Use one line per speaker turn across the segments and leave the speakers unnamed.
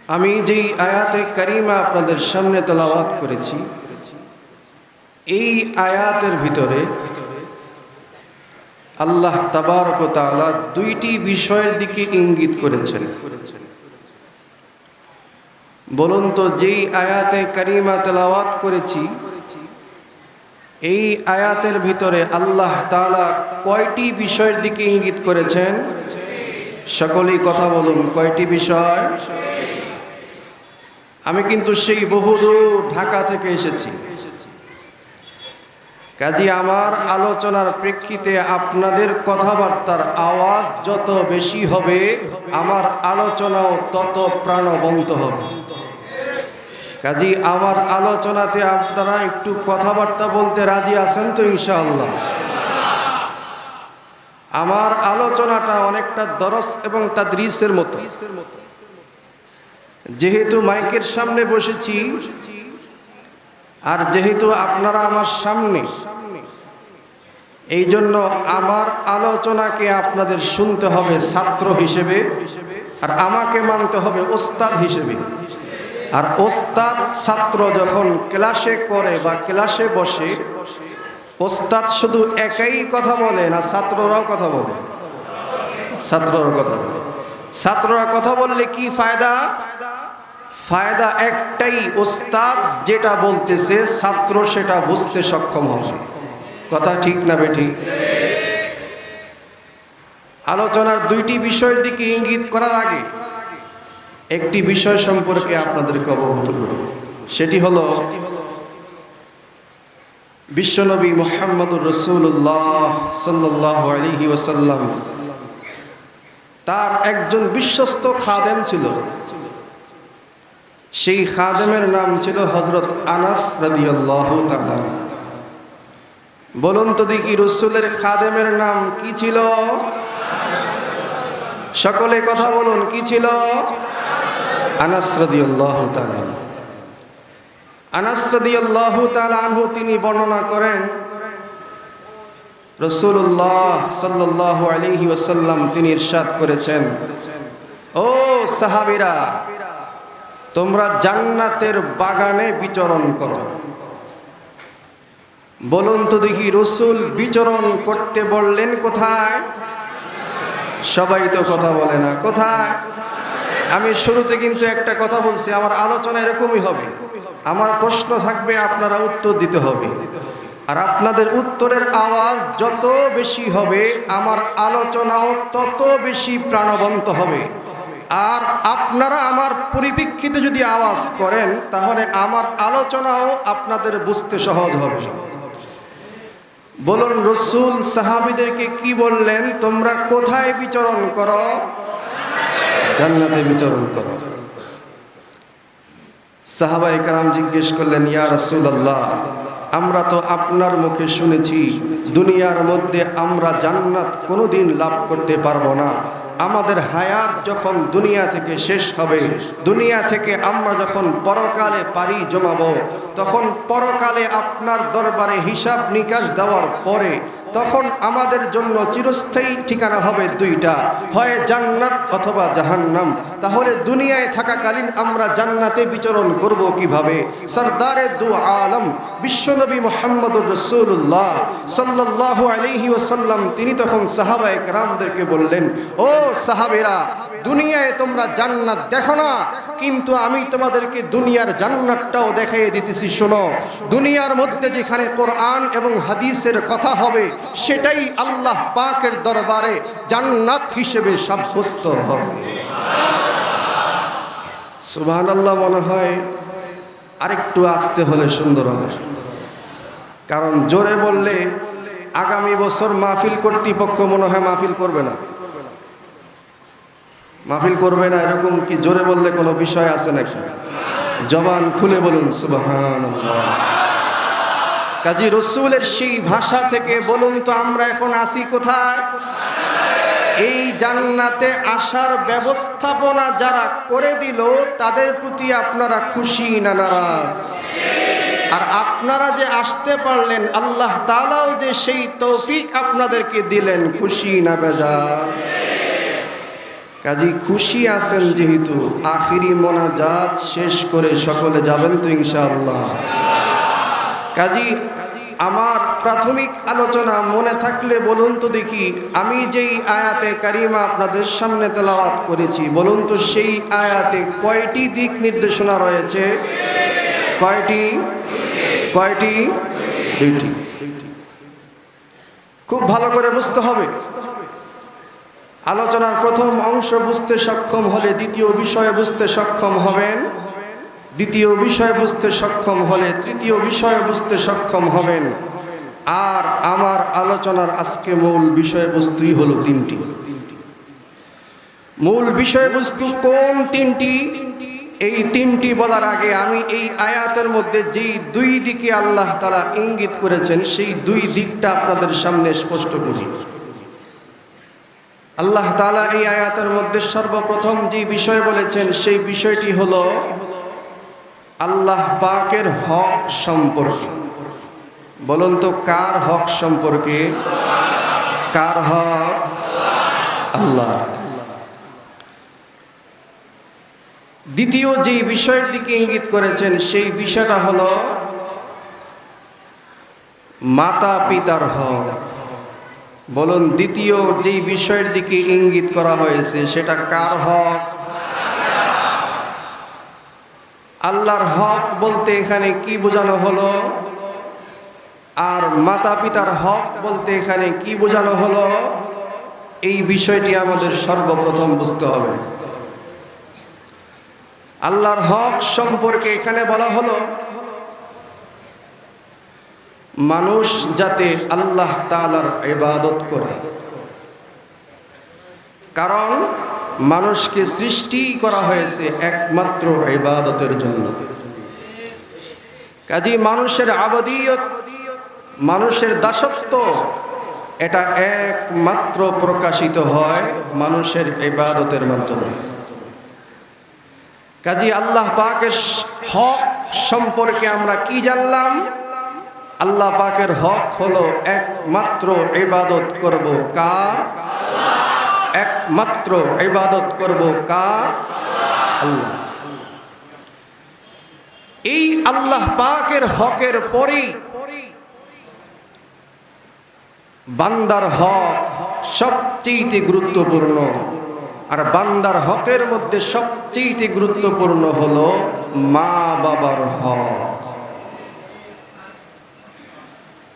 আমি যেই আয়াতে কারিমা আপনাদের সামনে তেলাওয়াত করেছি, এই আয়াতের ভিতরে আল্লাহ তাবারক ওয়া তাআলা দুইটি বিষয়ের দিকে ইঙ্গিত করেছেন। বলুন তো, যেই আয়াতে কারিমা তেলাওয়াত করেছি, এই আয়াতের ভিতরে আল্লাহ তাআলা কয়টি বিষয়ের দিকে ইঙ্গিত করেছেন? সকলেই কথা বলুন, কয়টি বিষয়? আমি কিন্তু সেই বহুদূর ঢাকা থেকে এসেছি, কাজী আমার আলোচনার প্রেক্ষিতে আপনাদের কথাবার্তার আওয়াজ যত বেশি হবে, আমার আলোচনাও তত প্রাণবন্ত হবে। কাজী আমার আলোচনাতে আপনারা একটু কথাবার্তা বলতে রাজি আছেন তো ইনশাআল্লাহ? আমার আলোচনাটা অনেকটা দরস এবং তাদরিসের মতো। যেহেতু মাইকের সামনে বসেছি আর যেহেতু আপনারা আমার সামনে, এই জন্য আমার আলোচনাকে আপনাদের শুনতে হবে ছাত্র হিসেবে, আর আমাকে মানতে হবে ওস্তাদ হিসেবে। আর ওস্তাদ ছাত্র যখন ক্লাসে করে বা ক্লাসে বসে, ওস্তাদ শুধু একাই কথা বলে না, ছাত্ররাও কথা বলে। ছাত্ররাও কথা বলে। ছাত্ররা কথা বললে কি ফায়দা? ফায়দা একটাই, ওস্তাদ যেটা বলতেছে ছাত্র সেটা বুঝতে সক্ষম হবে। কথা ঠিক না বেঠিক? আলোচনার দুইটি বিষয়ের দিকে ইঙ্গিত করার আগে একটি বিষয় সম্পর্কে আপনাদেরকে অবগত করব। সেটি হলো বিশ্বনবী মুহাম্মদুর রাসূলুল্লাহ সাল্লাল্লাহু আলাইহি ওয়াসাল্লাম, তার একজন বিশ্বস্ত খাদেম ছিল। সেই খাদেমের নাম ছিল হযরত আনাস রাদিয়াল্লাহু তাআলা। বলুন তো দেখি, রাসূলের খাদেমের নাম কি ছিল? সকলে কথা বলুন, কি ছিল? আনাস রাদিয়াল্লাহু তাআলা। আনাস রাদিয়াল্লাহু তাআলা আনহু তিনি বর্ণনা করেন, রাসূলুল্লাহ সাল্লাল্লাহু আলাইহি ওয়াসাল্লাম তিনি ইরশাদ করেছেন, ও সাহাবীরা, তোমরা জান্নাতের বাগানে বিচরণ করো। বলুন তো দেখি, রাসূল বিচরণ করতে বললেন কোথায়? সবাই তো কথা বলে না, কোথায়? আমি শুরুতে কিন্তু একটা কথা বলছি, আমার আলোচনা এরকমই হবে। আমার প্রশ্ন থাকবে, আপনারা উত্তর দিতে হবে। আর আপনাদের উত্তরের আওয়াজ যত বেশি হবে, আমার আলোচনাও তত বেশি প্রাণবন্ত হবে। আর আপনারা আমার পরিপ্রেক্ষিতে যদি আওয়াজ করেন, তাহলে আমার আলোচনাও আপনাদের বুঝতে সহজ হবে। বলুন, রাসূল সাহাবীদেরকে কি বললেন? তোমরা কোথায় বিচরণ করো? জান্নাতে বিচরণ করো। সাহাবায়ে কেরাম জিজ্ঞেস করলেন, ইয়া রাসূলুল্লাহ, আমরা তো আপনার মুখে শুনেছি দুনিয়ার মধ্যে আমরা জান্নাত কোনোদিন লাভ করতে পারবো না। আমাদের হায়াত যখন দুনিয়া থেকে শেষ হবে, দুনিয়া থেকে আমরা যখন পরকালে পাড়ি জমাবো, তখন পরকালে আপনার দরবারে হিসাব নিকাশ দেওয়ার পরে তখন আমাদের জন্য চিরস্থায়ী ঠিকানা হবে দুইটা, হয় জান্নাত অথবা জাহান্নাম। তাহলে দুনিয়ায় থাকাকালীন আমরা জান্নাতে বিচরণ করব কিভাবে? সরদারে দু আলম বিশ্বনবী মুহাম্মদুর রাসূলুল্লাহ সাল্লাল্লাহু আলাইহি ওয়াসাল্লাম তিনি তখন সাহাবায়ে কেরামদেরকে বললেন, ও সাহাবীরা, দুনিয়ায় তোমরা জান্নাত দেখো না, কিন্তু আমি তোমাদেরকে দুনিয়ার জান্নাতটাও দেখাইয়ে দিতেছি। শোনো, দুনিয়ার মধ্যে যেখানে কোরআন এবং হাদিসের কথা হবে, সেটাই আল্লাহ পাকের দরবারে জান্নাত হিসেবে সাব্যস্ত হবে। সুবহানাল্লাহ। মনে হয় আরেকটু আস্তে হলে সুন্দর হবে, কারণ জোরে বললে আগামী বছর মাহফিল কর্তৃপক্ষ মনে হয় মাহফিল করবে না। মাহফিল করবে না এরকম কি জোরে বললে কোনো বিষয় আছে নাকি? জবান খুলে বলুন সুবহানাল্লাহ। কাজী রাসূলের সেই ভাষা থেকে বলুন তো, আমরা এখন আছি কোথায়? এই জান্নাতে আসার ব্যবস্থাপনা যারা করে দিল, তাদের প্রতি আপনারা খুশি না নারাজ? আর আপনারা যে আসতে পারলেন, আল্লাহ তাআলাও যে সেই তৌফিক আপনাদেরকে দিলেন, খুশি না বেজার? কাজী খুশি আছেন যেহেতু আখিরি মোনাজাত শেষ করে সকলে যাবেন তো ইনশাআল্লাহ। কাজী আমার প্রাথমিক আলোচনা মনে থাকলে বলুন তো দেখি, আমি যেই আয়াতে কারিমা আপনাদের সামনে তেলাওয়াত করেছি, বলুন তো সেই আয়াতে কয়টি দিক নির্দেশনা রয়েছে? কয়টি? দুইটি। খুব ভালো করে বুঝতে হবে। আলোচনার প্রথম অংশ বুঝতে সক্ষম হলে দ্বিতীয় বিষয় বুঝতে সক্ষম হবেন, দ্বিতীয় বিষয় বুঝতে সক্ষম হলে তৃতীয় বিষয় বুঝতে সক্ষম হবেন। আর আমার আলোচনার আজকে মূল বিষয়বস্তুই হলো তিনটি। মূল বিষয়বস্তু কোন তিনটি? এই তিনটি বলার আগে আমি এই আয়াতের মধ্যে যেই দুই দিকে আল্লাহ তাআলা ইঙ্গিত করেছেন সেই দুই দিকটা আপনাদের সামনে স্পষ্ট করি। আল্লাহ তাআলা এই আয়াতের মধ্যে সর্বপ্রথম যে বিষয় বলেছেন সেই বিষয়টি হলো আল্লাহ পাকের হক সম্পর্কে। বলুন তো কার হক সম্পর্কে? কার হক? আল্লাহ। দ্বিতীয় যে বিষয়ের দিকে ইঙ্গিত করেছেন সেই বিষয়টা হলো মাতা পিতার হক। বলুন দ্বিতীয় যেই বিষয়ের দিকে ইঙ্গিত করা হয়েছে সেটা কার হক? আল্লাহর হক বলতে এখানে কি বোঝানো হলো? আর মাতা পিতার হক বলতে এখানে কি বোঝানো হলো? এই বিষয়টি আমাদের সর্বপ্রথম বুঝতে হবে। আল্লাহর হক সম্পর্কে এখানে বলা হলো মানুষ যাতে আল্লাহ তাআলার ইবাদত করে, কারণ মানুষকে সৃষ্টি করা হয়েছে একমাত্র ইবাদতের জন্য। কাজেই মানুষের আবদিয়ত, মানুষের দাসত্ব এটা একমাত্র প্রকাশিত হয় মানুষের ইবাদতের মাধ্যমে। কাজেই আল্লাহ পাকের হক সম্পর্কে আমরা কি জানলাম? আল্লাহ পাকের হক হলো একমাত্র ইবাদত করব কার? একমাত্র ইবাদত করব কার? আল্লাহ। এই আল্লাহ পাকের হকের পরেই বান্দার হক সবচেয়ে গুরুত্বপূর্ণ। আর বান্দার হকের মধ্যে সবচেয়ে গুরুত্বপূর্ণ হলো মা বাবার হক।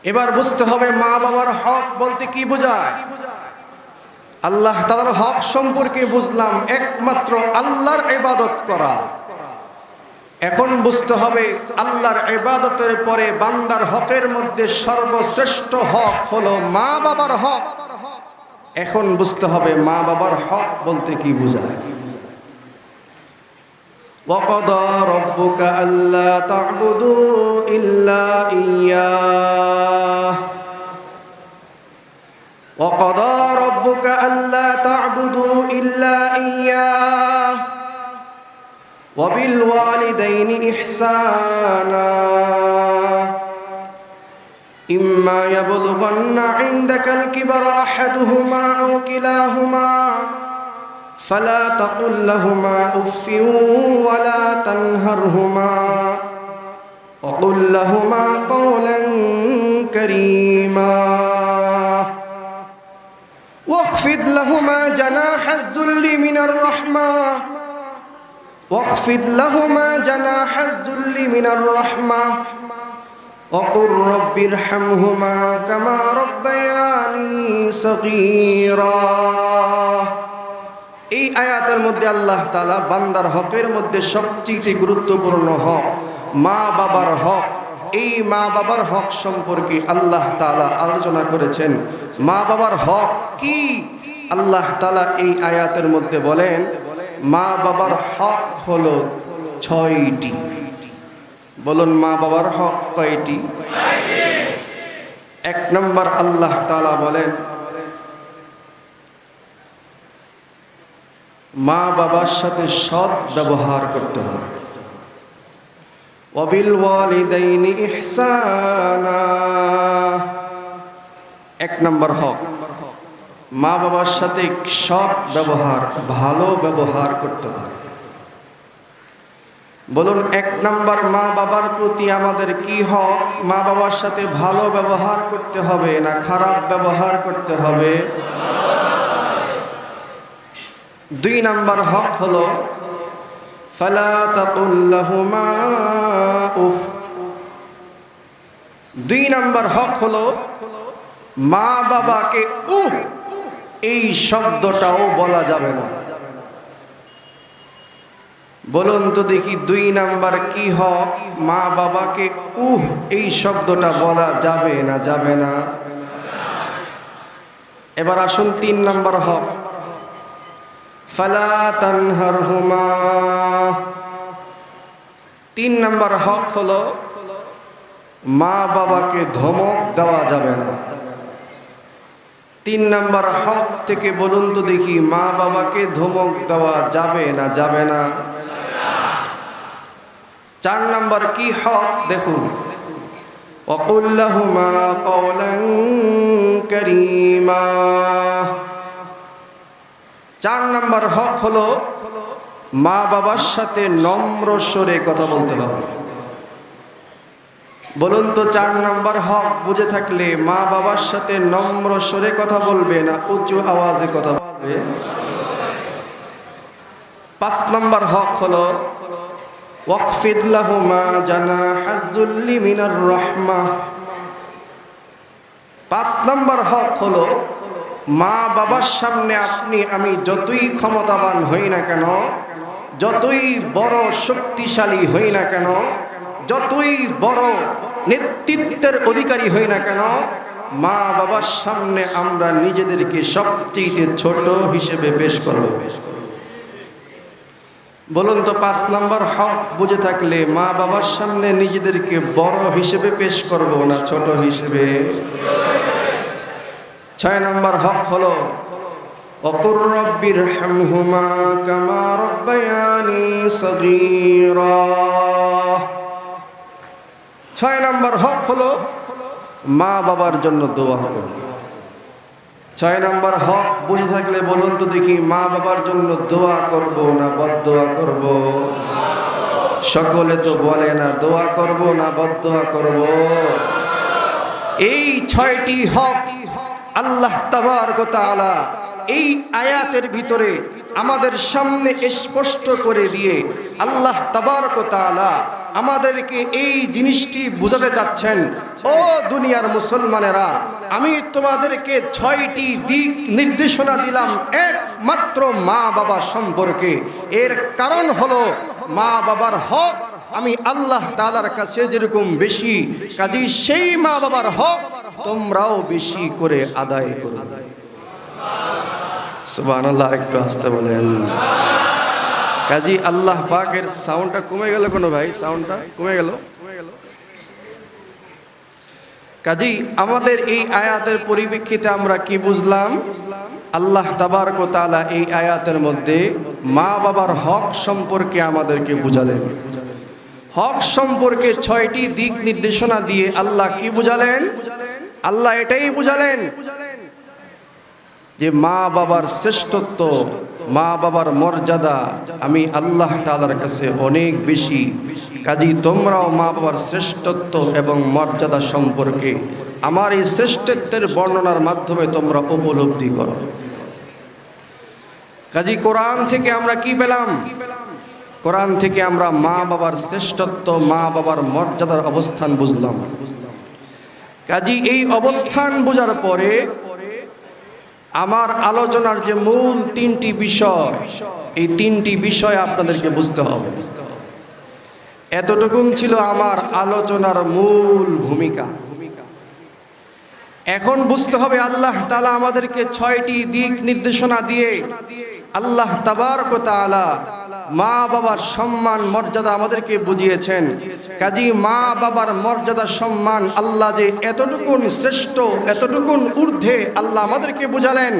এবার বুঝতে হবে মা বাবার হক বলতে কি বোঝায়। আল্লাহ তাআলার হক সম্পর্কে বুঝলাম একমাত্র আল্লাহর ইবাদত করা। এখন বুঝতে হবে আল্লাহর ইবাদতের পরে বান্দার হকের মধ্যে সর্বশ্রেষ্ঠ হক হলো মা বাবার হক। এখন বুঝতে হবে মা বাবার হক বলতে কি বোঝায়। وَقَضَى رَبُّكَ أَلَّا تَعْبُدُوا إِلَّا إِيَّاهُ وَقَضَى رَبُّكَ أَلَّا تَعْبُدُوا إِلَّا إِيَّاهُ وَبِالْوَالِدَيْنِ إِحْسَانًا إِمَّا يَبْلُغَنَّ عِندَكَ الْكِبَرَ أَحَدُهُمَا أَوْ كِلَاهُمَا فلا تقل لهما أف ولا تنهرهما وقل لهما قولا كريما واخفض لهما جناح الذل من الرحمة واخفض لهما جناح الذل من الرحمة وقل رب ارحمهما كما ربياني صغيرا। এই আয়াতের মধ্যে আল্লাহ তাআলা বান্দার হকের মধ্যে সবচেয়ে গুরুত্বপূর্ণ হক মা বাবার হক, এই মা বাবার হক সম্পর্কে আল্লাহ তাআলা আলোচনা করেছেন। মা বাবার হক কি? আল্লাহ তাআলা এই আয়াতের মধ্যে বলেন মা বাবার হক হলো 6টি। বলুন মা বাবার হক কয়টি? 1 নম্বর আল্লাহ তাআলা বলেন মা বাবার সাথে সৎ ব্যবহার করতে হবে। ওয়াবিল ওয়ালিদাইনি ইহসানা 1 নম্বর হক। মা বাবার সাথে সৎ ব্যবহার, ভালো ব্যবহার করতে হবে। বলুন, 1 নাম্বার মা বাবার প্রতি আমাদের কি হক? মা বাবার সাথে ভালো ব্যবহার করতে হবে না খারাপ ব্যবহার করতে হবে? 2 নাম্বার হক হলো ফালা তাকুল লাহুমা উফ। 2 নাম্বার হক হলো মা বাবাকে উফ এই শব্দটাও বলা যাবে না। বলুন তো দেখি 2 নাম্বার কি হক? মা বাবাকে উহ এই শব্দটা বলা যাবে না যাবে না? এবার আসুন 3 নাম্বার হক, ফালা তানহারহুমা। 3 নাম্বার হক হলো মা বাবাকে ধমক দেওয়া যাবে না। 3 নাম্বার হক থেকে বলুন তো দেখি মা বাবাকে ধমক দেওয়া যাবে না যাবে না? 4 নাম্বার কি হক দেখুন, ওয়াকুল লাহুমা কওলান কারীমা। 4 নাম্বার হক হলো মা বাবার সাথে নম্র স্বরে কথা বলতে হবে। বলুন তো 4 নাম্বার হক বুঝে থাকলে মা বাবার সাথে নম্র স্বরে কথা বলবে না উঁচু আওয়াজে কথা বলবে? 5 নাম্বার হক হলো ওয়াকফিদ লাহুমা জানাহাজ যুল্লি মিনার রাহমাহ। 5 নাম্বার হক হলো মা বাবার সামনে আমি যতই ক্ষমতাবান হই না কেন, যতই বড় শক্তিশালী হই না কেন, যতই বড় নেতৃত্বের অধিকারী হই না কেন, মা বাবার সামনে আমরা নিজেদেরকে সবচেয়ে ছোট হিসেবে পেশ করব। বলুন তো 5 নাম্বার হক বুঝে থাকলে মা বাবার সামনে নিজেদেরকে বড় হিসেবে পেশ করব না ছোট হিসেবে? 6 নাম্বার হক হলো ওয়াকুর রব্বিরহামহুমা কামা রাব্বায়ানি সগীরা। 6 নাম্বার হক হলো মা বাবার জন্য দোয়া করব। 6 নাম্বার হক বুঝে থাকলে বলুন তো দেখি মা বাবার জন্য দোয়া করব না বদদোয়া করব? সকলে তো বলে না দোয়া করব না বদদোয়া করব। এই 6টি হক আল্লাহ তাবারক ওয়া তাআলা এই আয়াতের ভিতরে আমাদের সামনে স্পষ্ট করে দিয়ে আল্লাহ তাবারক ওয়া তাআলা আমাদেরকে এই জিনিসটি বুঝাতে চাচ্ছেন, ও দুনিয়ার মুসলমানেরা, আমি তোমাদেরকে 6টি দিক নির্দেশনা দিলাম একমাত্র মা বাবা সম্পর্কে। এর কারণ হলো মা বাবার হক আমি আল্লাহ তাআলার কাছে যেরকম বেশি, কাজেই সেই মা বাবার হক তোমরাও বেশি করে আদায় করো। সুবহানাল্লাহ, একটু আসতে বলেন। কাজী আল্লাহ পাকের সাউন্ডটা কমে গেল কোন ভাই? সাউন্ডটা কমে গেল। কাজী আমাদের এই আয়াতের পরিপ্রেক্ষিতে আমরা কি বুঝলাম? আল্লাহ তাবারক ওয়া তাআলা এই আয়াতের মধ্যে মা বাবার হক সম্পর্কে আমাদেরকে বুঝালেন। হক সম্পর্কে 6টি দিক নির্দেশনা দিয়ে আল্লাহ কি বুঝালেন? আল্লাহ এটাই বুঝালেন যে মা বাবার শ্রেষ্ঠত্ব, মা বাবার মর্যাদা আমি আল্লাহ তাআলার কাছে অনেক বেশি। কাজী তোমরাও মা বাবার শ্রেষ্ঠত্ব এবং মর্যাদা সম্পর্কে আমার এই শ্রেষ্ঠত্বের বর্ণনার মাধ্যমে তোমরা উপলব্ধি করো। কাজী কোরআন থেকে আমরা কি পেলাম? কোরআন থেকে আমরা মা বাবার শ্রেষ্ঠত্ব, মা বাবার মর্যাদার অবস্থান বুঝলাম। কাজী এই অবস্থান বোঝার পরে আমার আলোচনার যে মূল 3টি বিষয়, এই 3টি বিষয় আপনাদেরকে বুঝতে হবে। এতটুকুন ছিল আমার আলোচনার মূল ভূমিকা। এখন বুঝতে হবে আল্লাহ তাআলা আমাদেরকে 6টি দিক নির্দেশনা দিয়ে আল্লাহ তাবারক ওয়া তাআলা মা বাবার সম্মান মর্যাদা আমাদেরকে বুঝিয়েছেন। কাজী মা বাবার মর্যাদা সম্মান আল্লাহ যে এতটুকুন শ্রেষ্ঠ, এতটুকুন ঊর্ধ্বে আল্লাহ আমাদেরকে বুঝালেন।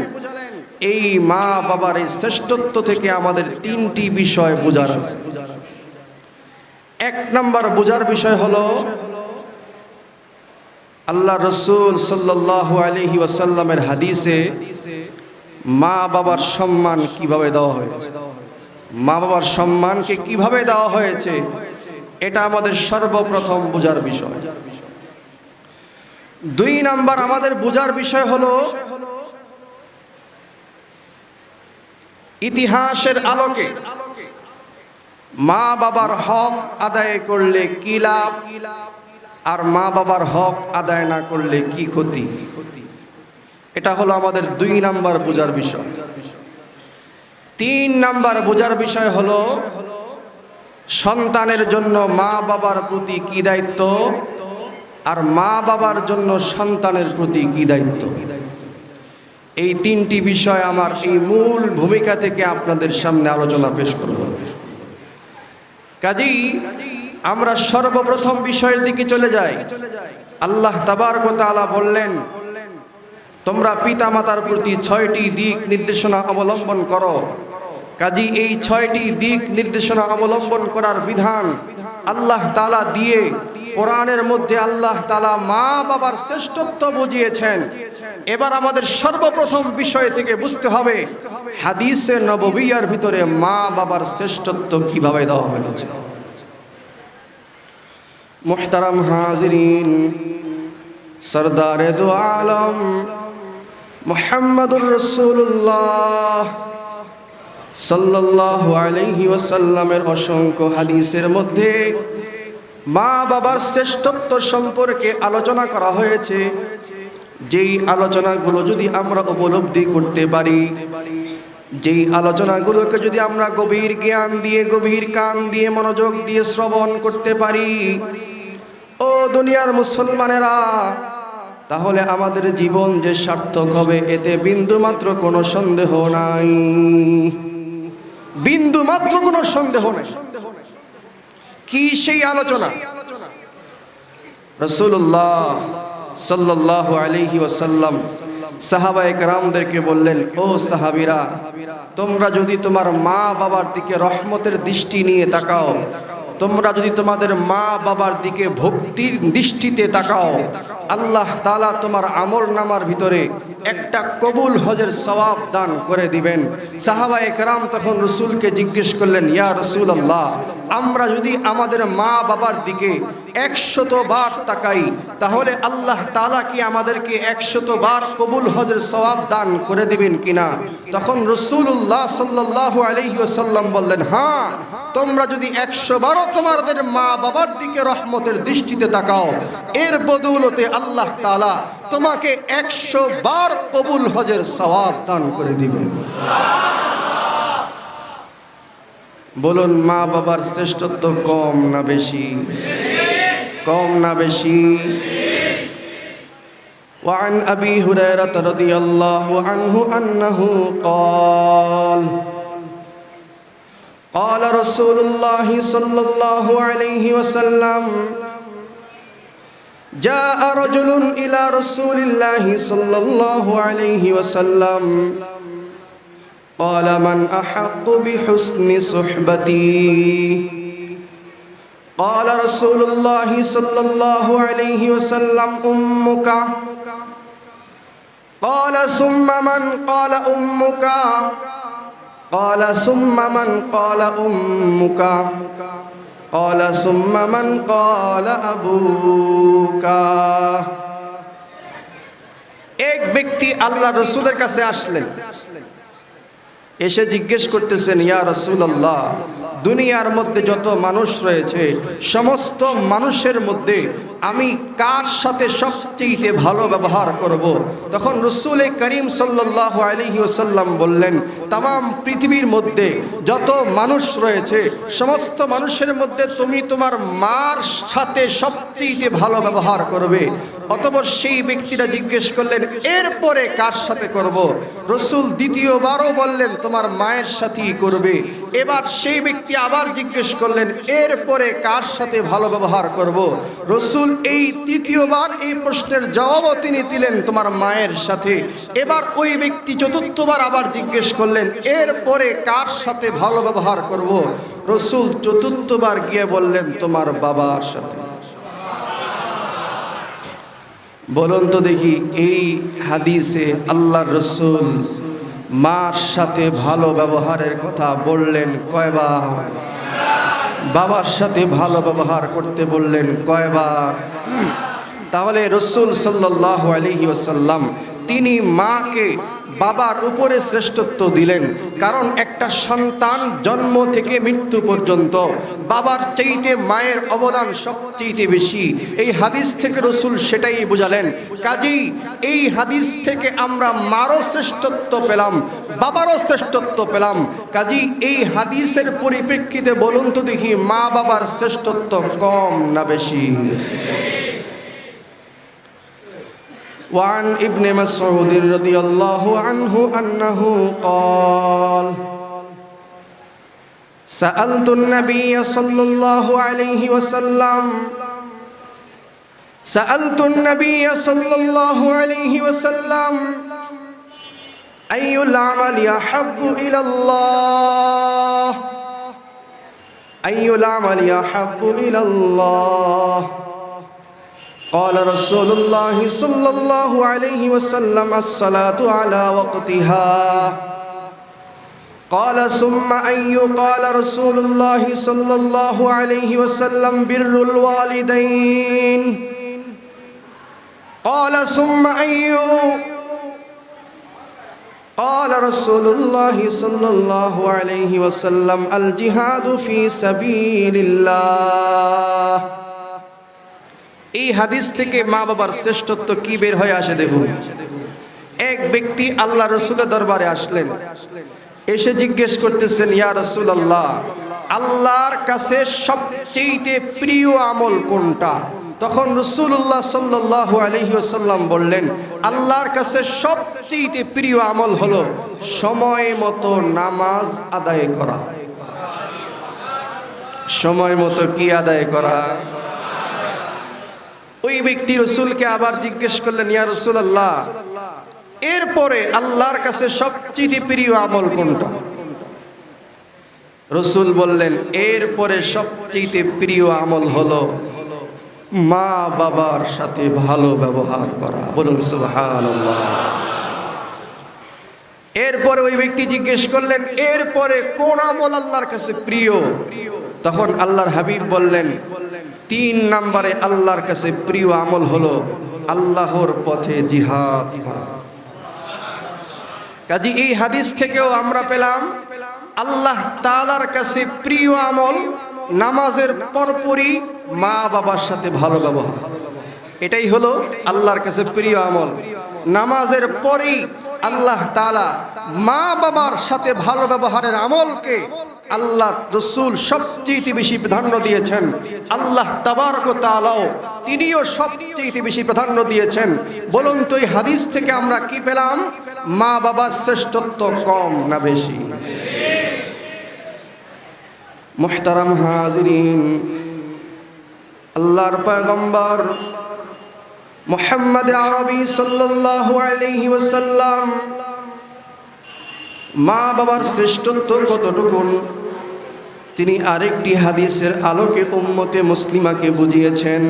এই মা বাবার এই শ্রেষ্ঠত্ব থেকে আমাদের 3টি বিষয় বোঝার আছে। 1 নাম্বার বোঝার বিষয় হলো আল্লাহ রাসূল সাল্লাল্লাহু আলাইহি ওয়াসাল্লামের হাদিসে মা বাবার সম্মান কিভাবে দেওয়া হয়েছে, মা বাবার সম্মানকে কিভাবে দেওয়া হয়েছে, এটা আমাদের সর্বপ্রথম বোঝার বিষয়। 2 নাম্বার আমাদের বোঝার বিষয় হলো ইতিহাসের আলোকে মা বাবার হক আদায় করলে কি লাভ আর মা বাবার হক আদায় না করলে কি ক্ষতি, এটা হলো আমাদের 2 নাম্বার বোঝার বিষয়। 3 নাম্বার বোঝার বিষয় হলো সন্তানের জন্য মা বাবার প্রতি কি দায়িত্ব আর মা বাবার জন্য সন্তানের প্রতি কি দায়িত্ব। এই 3টি বিষয় আমার এই মূল ভূমিকা থেকে আপনাদের সামনে আলোচনা পেশ করব। কাজেই আমরা সর্বপ্রথম বিষয়ের দিকে চলে যাই। আল্লাহ তাবারক ওয়া তাআলা বললেন, তোমরা পিতামাতার প্রতি 6টি দিক নির্দেশনা অবলম্বন করো। কাজেই এই 6টি দিক নির্দেশনা অবলম্বন করার বিধান আল্লাহ তাআলা দিয়ে কোরআনের মধ্যে আল্লাহ তাআলা মা বাবার শ্রেষ্ঠত্ব বুঝিয়েছেন। এবার আমাদের সর্বপ্রথম বিষয় থেকে বুঝতে হবে হাদিসে নববিয়ার ভিতরে মা বাবার শ্রেষ্ঠত্ব কিভাবে দেওয়া হয়েছে। মুহতারাম হাজিরিন, সরদারে দু আলম মুহাম্মদুর রাসূলুল্লাহ সাল্লাল্লাহু আলাইহি ওয়াসাল্লামের অসংখ্য হাদিসের মধ্যে মা বাবার শ্রেষ্ঠত্ব সম্পর্কে আলোচনা করা হয়েছে। যেই আলোচনাগুলো যদি আমরা উপলব্ধি করতে পারি, যেই আলোচনাগুলোকে যদি আমরা গভীর জ্ঞান দিয়ে, গভীর কান দিয়ে, মনোযোগ দিয়ে শ্রবণ করতে পারি, ও দুনিয়ার মুসলমানেরা, তাহলে আমাদের জীবন যে সার্থক হবে এতে বিন্দুমাত্র কোনো সন্দেহ নাই, বিন্দুমাত্র কোনো সন্দেহ নাই। কি সেই আলোচনা? রাসূলুল্লাহ সাল্লাল্লাহু আলাইহি ওয়াসাল্লাম সাহাবায়ে কেরামদেরকে বললেন, ও সাহাবীরা, তোমরা যদি তোমার মা বাবার দিকে রহমতের দৃষ্টি নিয়ে তাকাও, তোমরা যদি তোমাদের মা বাবার দিকে ভক্তির দৃষ্টিতে তাকাও, আল্লাহ তাআলা তোমার আমলনামার ভিতরে একটা কবুল হজের সওয়াব দান করে দিবেন। সাহাবায়ে কেরাম তখন রাসূলকে জিজ্ঞেস করলেন, ইয়া রাসূলুল্লাহ, আমরা যদি আমাদের মা বাবার দিকে 100 বার তাকাই, তাহলে আল্লাহ তাআলা কি আমাদেরকে 100 বার কবুল হজের সওয়াব দান করে দিবেন কিনা? তখন রাসূলুল্লাহ সাল্লাল্লাহু আলাইহি ওয়াসাল্লাম বললেন, হ্যাঁ, তোমরা যদি 100 বারও তোমাদের মা বাবার দিকে রহমতের দৃষ্টিতে তাকাও, এর বদৌলতে আল্লাহ তাআলা তোমাকে 100 বার কবুল হজের সওয়াব দান করে দিবেন। বলুন, মা বাবার শ্রেষ্ঠত্ব কম না বেশি? কম না বেশি? وعن أبي هريرة رضي الله عنه أنه قال قال رسول الله صلى الله عليه وسلم جاء رجل إلى رسول الله صلى الله عليه وسلم قال من أحق بحسن صحبتي قال رسول الله صلى الله عليه وسلم أمك قال ثم من قال أمك قال ثم من قال أمك قال ثم من قال أبوك। এক ব্যক্তি আল্লাহ রাসূলের কাছে আসলেন, এসে জিজ্ঞেস করতেছেন, ইয়া রাসূলুল্লাহ, দুনিয়ার মধ্যে যত মানুষ রয়েছে সমস্ত মানুষের মধ্যে আমি কার সাথে সবচেয়ে ভালো ব্যবহার করব? তখন রাসূল করিম সাল্লাল্লাহু আলাইহি ওয়াসাল্লাম বললেন, तमाम পৃথিবীর মধ্যে যত মানুষ রয়েছে সমস্ত মানুষের মধ্যে তুমি তোমার মার সাথে সবচেয়ে ভালো ব্যবহার করবে। অতঃপর সেই ব্যক্তিরা জিজ্ঞেস করলেন, এরপরে কার সাথে করব? রাসূল দ্বিতীয়বারও বললেন, তোমার মায়ের সাথেই করবে। এবার সেই ব্যক্তি আবার জিজ্ঞেস করলেন, এরপরে কার সাথে ভালো ব্যবহার করব? রাসূল এই তৃতীয়বার এই প্রশ্নের জবাবও তিনি দিলেন, তোমার মায়ের সাথে। এবার ওই ব্যক্তি চতুর্থবার আবার জিজ্ঞেস করলেন, এরপরে কার সাথে ভালো ব্যবহার করব? রাসূল চতুর্থবার গিয়ে বললেন, তোমার বাবার সাথে। বলুন তো দেখি, এই হাদিসে আল্লাহর রাসূল মার সাথে ভালো ব্যবহারের কথা বললেন কয়বার? বাবার সাথে ভালো ব্যবহার করতে বললেন কয়বার? তাহলে রাসূল সাল্লাল্লাহু আলাইহি ওয়াসাল্লাম তিনি মাকে বাবার উপরে শ্রেষ্ঠত্ব দিলেন, কারণ একটা সন্তান জন্ম থেকে মৃত্যু পর্যন্ত বাবার চাইতে মায়ের অবদান সবচেয়ে বেশি। এই হাদিস থেকে রাসূল সেটাই বোঝালেন। কাজেই এই হাদিস থেকে আমরা মারও শ্রেষ্ঠত্ব পেলাম, বাবারও শ্রেষ্ঠত্ব পেলাম। কাজেই এই হাদিসের পরিপ্রেক্ষিতে বলুন তো দেখি, মা বাবার শ্রেষ্ঠত্ব কম না বেশি? وعن ابن مسعود رضي الله عنه أنه قال سألت النبي صلى الله عليه وسلم أي العمل أحب إلى الله أي العمل أحب إلى الله قال رسول الله صلى الله عليه وسلم الصلاة على وقتها قال ثم أي قال رسول الله صلى الله عليه وسلم بر الوالدين قال ثم أي قال رسول الله صلى الله عليه وسلم الجهاد في سبيل الله এই হাদিস থেকে মা বাবার শ্রেষ্ঠত্ব কি বের হয়ে আসে দেখুন। এক ব্যক্তি আল্লাহ রাসূলের দরবারে আসলেন, এসে জিজ্ঞেস করতেছেন, ইয়া রাসূলুল্লাহ, আল্লাহর কাছে সবচেয়ে প্রিয় আমল কোনটা? তখন রাসূলুল্লাহ সাল্লাল্লাহু আলাইহি ওয়াসাল্লাম বললেন, আল্লাহর কাছে সবচেয়ে প্রিয় আমল হলো সময় মতো নামাজ আদায় করা। সময় মতো কি আদায় করা? ওই ব্যক্তি রাসূলকে আবার জিজ্ঞেস করলেন, ইয়া রাসূলুল্লাহ, এরপরে আল্লাহর কাছে সবচেয়ে প্রিয় আমল কোনটা? রাসূল বললেন, এরপরে সবচেয়ে প্রিয় আমল হলো মা বাবার সাথে ভালো ব্যবহার করা। বলুন সুবহানাল্লাহ। এরপরে ওই ব্যক্তি জিজ্ঞেস করলেন, এরপরে কোন আমল আল্লাহর কাছে প্রিয়? তখন আল্লাহর হাবিব বললেন, 3 নম্বরে আল্লাহর কাছে প্রিয় আমল হলো আল্লাহর পথে জিহাদ করা। কাজী এই হাদিস থেকেও আমরা পেলাম আল্লাহ তাআলার কাছে প্রিয় আমল নামাজের পরপরই মা বাবার সাথে ভালো ব্যবহার। এটাই হলো আল্লাহর কাছে প্রিয় আমল। নামাজের পরেই আল্লাহ তাআলা মা বাবার সাথে ভালো ব্যবহারের আমলকে আল্লাহ রাসূল সবচেয়ে বেশি প্রাধান্য দিয়েছেন। আল্লাহ তাবারক ওয়া তাআলাও তিনিও সবচেয়ে বেশি প্রাধান্য দিয়েছেন। বলুন তো এই হাদিস থেকে আমরা কি পেলাম? মা বাবার শ্রেষ্ঠত্ব কম না বেশি? মুহতারাম হাজিরিন, আল্লাহর পয়গম্বর মুহাম্মদ আরবি সাল্লাল্লাহু আলাইহি ওয়াসাল্লাম মা বাবার শ্রেষ্ঠত্ব কতটুকু তিনি আরেকটি হাদিসের আলোকে উম্মতে মুসলিমাকে বুঝিয়েছেন।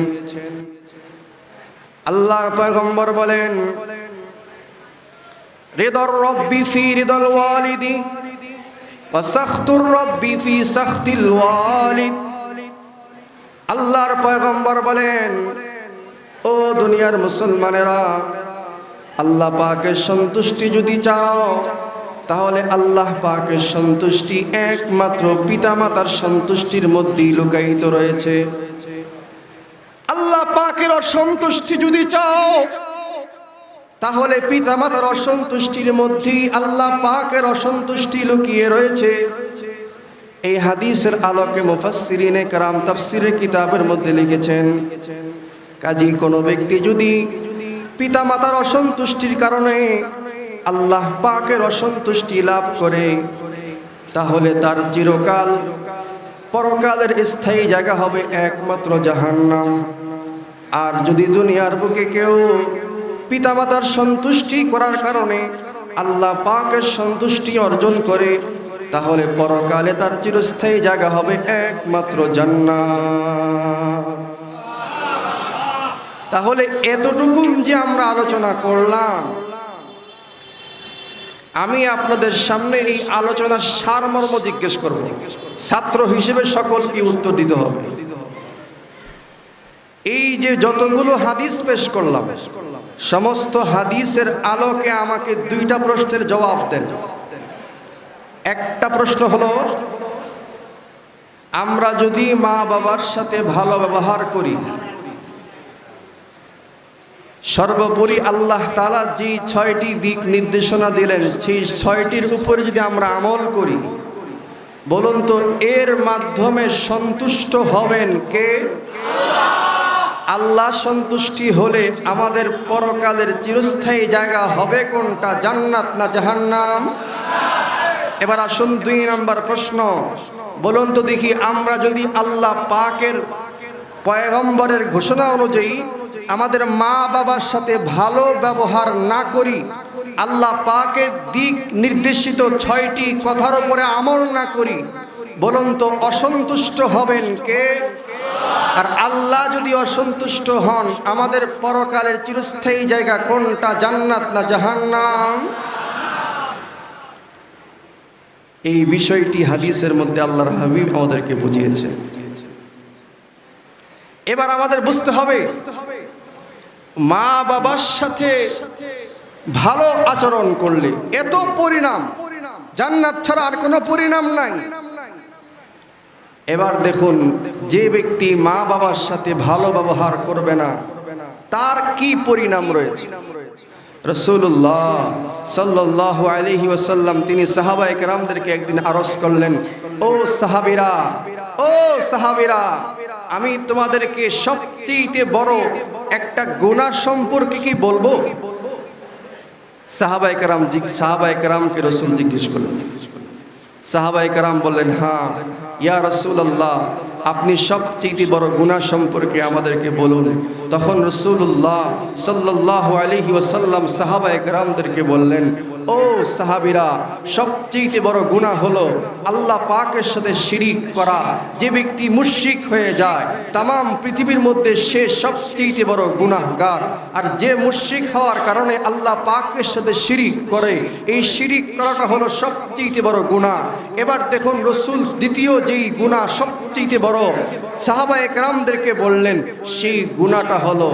আল্লাহর পয়গম্বর বলেন, রিদার রব্বি ফি রিদাল ওয়ালিদি ওয়া সাখতুর রব্বি ফি সাখতিল ওয়ালিদ। আল্লাহর পয়গম্বর বলেন, ও দুনিয়ার মুসলমানেরা, আল্লাহ পাকের সন্তুষ্টি যদি চাও তাহলে আল্লাহ পাকের সন্তুষ্টি একমাত্র পিতামাতার সন্তুষ্টির মধ্যেই লুকায়িত রয়েছে। আল্লাহ পাকের অসন্তুষ্টি যদি চাও তাহলে পিতামাতার অসন্তুষ্টির মধ্যেই আল্লাহ পাকের অসন্তুষ্টি লুকিয়ে রয়েছে। এই হাদিসের আলোকে মুফাসসিরিনে কেরাম তাফসীরের কিতাবের মধ্যে লিখেছেন, কাজী কোনো ব্যক্তি যদি পিতামাতার অসন্তুষ্টির কারণে আল্লাহ পাকের অসন্তুষ্টি লাভ করে তাহলে তার চিরকাল পরকালের স্থায়ী জায়গা হবে একমাত্র জাহান্নাম। আর যদি দুনিয়ার বুকে কেউ পিতামাতার সন্তুষ্টি করার কারণে আল্লাহ পাকের সন্তুষ্টি অর্জন করে তাহলে পরকালে তার চিরস্থায়ী জায়গা হবে একমাত্র জান্নাত। তাহলে এতটুকু যে আমরা আলোচনা করলাম, আমি আপনাদের সামনে এই আলোচনার সারমর্ম জিজ্ঞেস করব, ছাত্র হিসেবে সকলকে উত্তর দিতে হবে। এই যে যতগুলো হাদিস পেশ করলাম, সমস্ত হাদিসের আলোকে আমাকে দুইটা প্রশ্নের জবাব দেন। একটা প্রশ্ন হলো, আমরা যদি মা বাবার সাথে ভালো ব্যবহার করি, সর্বোপরি আল্লাহ তাআলা যে 6টি দিক নির্দেশনা দিলেন সেই 6টির উপরে যদি আমরা আমল করি, বলুন তো এর মাধ্যমে সন্তুষ্ট হবেন কে? আল্লাহ সন্তুষ্টি হলে আমাদের পরকালের চিরস্থায়ী জায়গা হবে কোনটা, জান্নাত না জাহান্নাম? এবার আসুন 2 নম্বর প্রশ্ন, বলুন তো দেখি, আমরা যদি আল্লাহ পাকের পয়গম্বরের ঘোষণা অনুযায়ী আমাদের মা বাবার সাথে ভালো ব্যবহার না করি, আল্লাহ পাকের দিক নির্দেশিত 6টি কথার উপরে আমল না করি, বলুন তো অসন্তুষ্ট হবেন কে? আর আল্লাহ যদি অসন্তুষ্ট হন, আমাদের পরকালের চিরস্থায়ী জায়গা কোনটা, জান্নাত না জাহান্নাম? এই বিষয়টি হাদিসের মধ্যে আল্লাহর হাবিব আমাদেরকে বুঝিয়েছেন। এবার আমাদের বুঝতে হবে, মা বাবার সাথে ভালো আচরণ করলে এত পরিণাম, জান্নাত ছাড়া আর কোনো পরিণাম নাই। এবার দেখুন, যে ব্যক্তি মা বাবার সাথে ভালো ব্যবহার করবে না, তার কি পরিণাম রয়েছে? রাসূলুল্লাহ সাল্লাল্লাহু আলাইহি ওয়াসাল্লাম তিনি সাহাবায়ে কেরামদেরকে একদিন আরজ করলেন, ও সাহাবীরা, ও সাহাবীরা, আমি তোমাদেরকে সবচেয়ে বড় একটা গুনাহ সম্পর্কে কি বলবো? সাহাবায়ে কেরামকে রাসূল জিজ্ঞেস করলেন। সাহাবায়ে কেরাম বললেন, হ্যাঁ ইয়া রাসূলুল্লাহ, আপনি সবচেয়ে বড় গুনাহ সম্পর্কে আমাদেরকে বলুন। তখন রাসূলুল্লাহ সাল্লাল্লাহু আলাইহি ওয়াসাল্লাম সাহাবায়ে কেরামদেরকে বললেন, ও সাহাবীরা, সবচেয়ে বড় গুনাহ হলো আল্লাহ পাকের সাথে শিরিক করা। যে ব্যক্তি মুশরিক হয়ে যায়, তাম পৃথিবীর মধ্যে সে সবচেয়ে বড় গুনাহগার। আর যে মুশরিক হওয়ার কারণে আল্লাহ পাকের সাথে শিরিক করে, এই শিরিক করাটা হলো সবচেয়ে বড় গুনাহ। এবার দেখুন, রাসূল দ্বিতীয় যেই গুনাহ সবচেয়ে বড় সাহাবায়ে কেরামদেরকে বললেন, সেই গুনাহটা হলো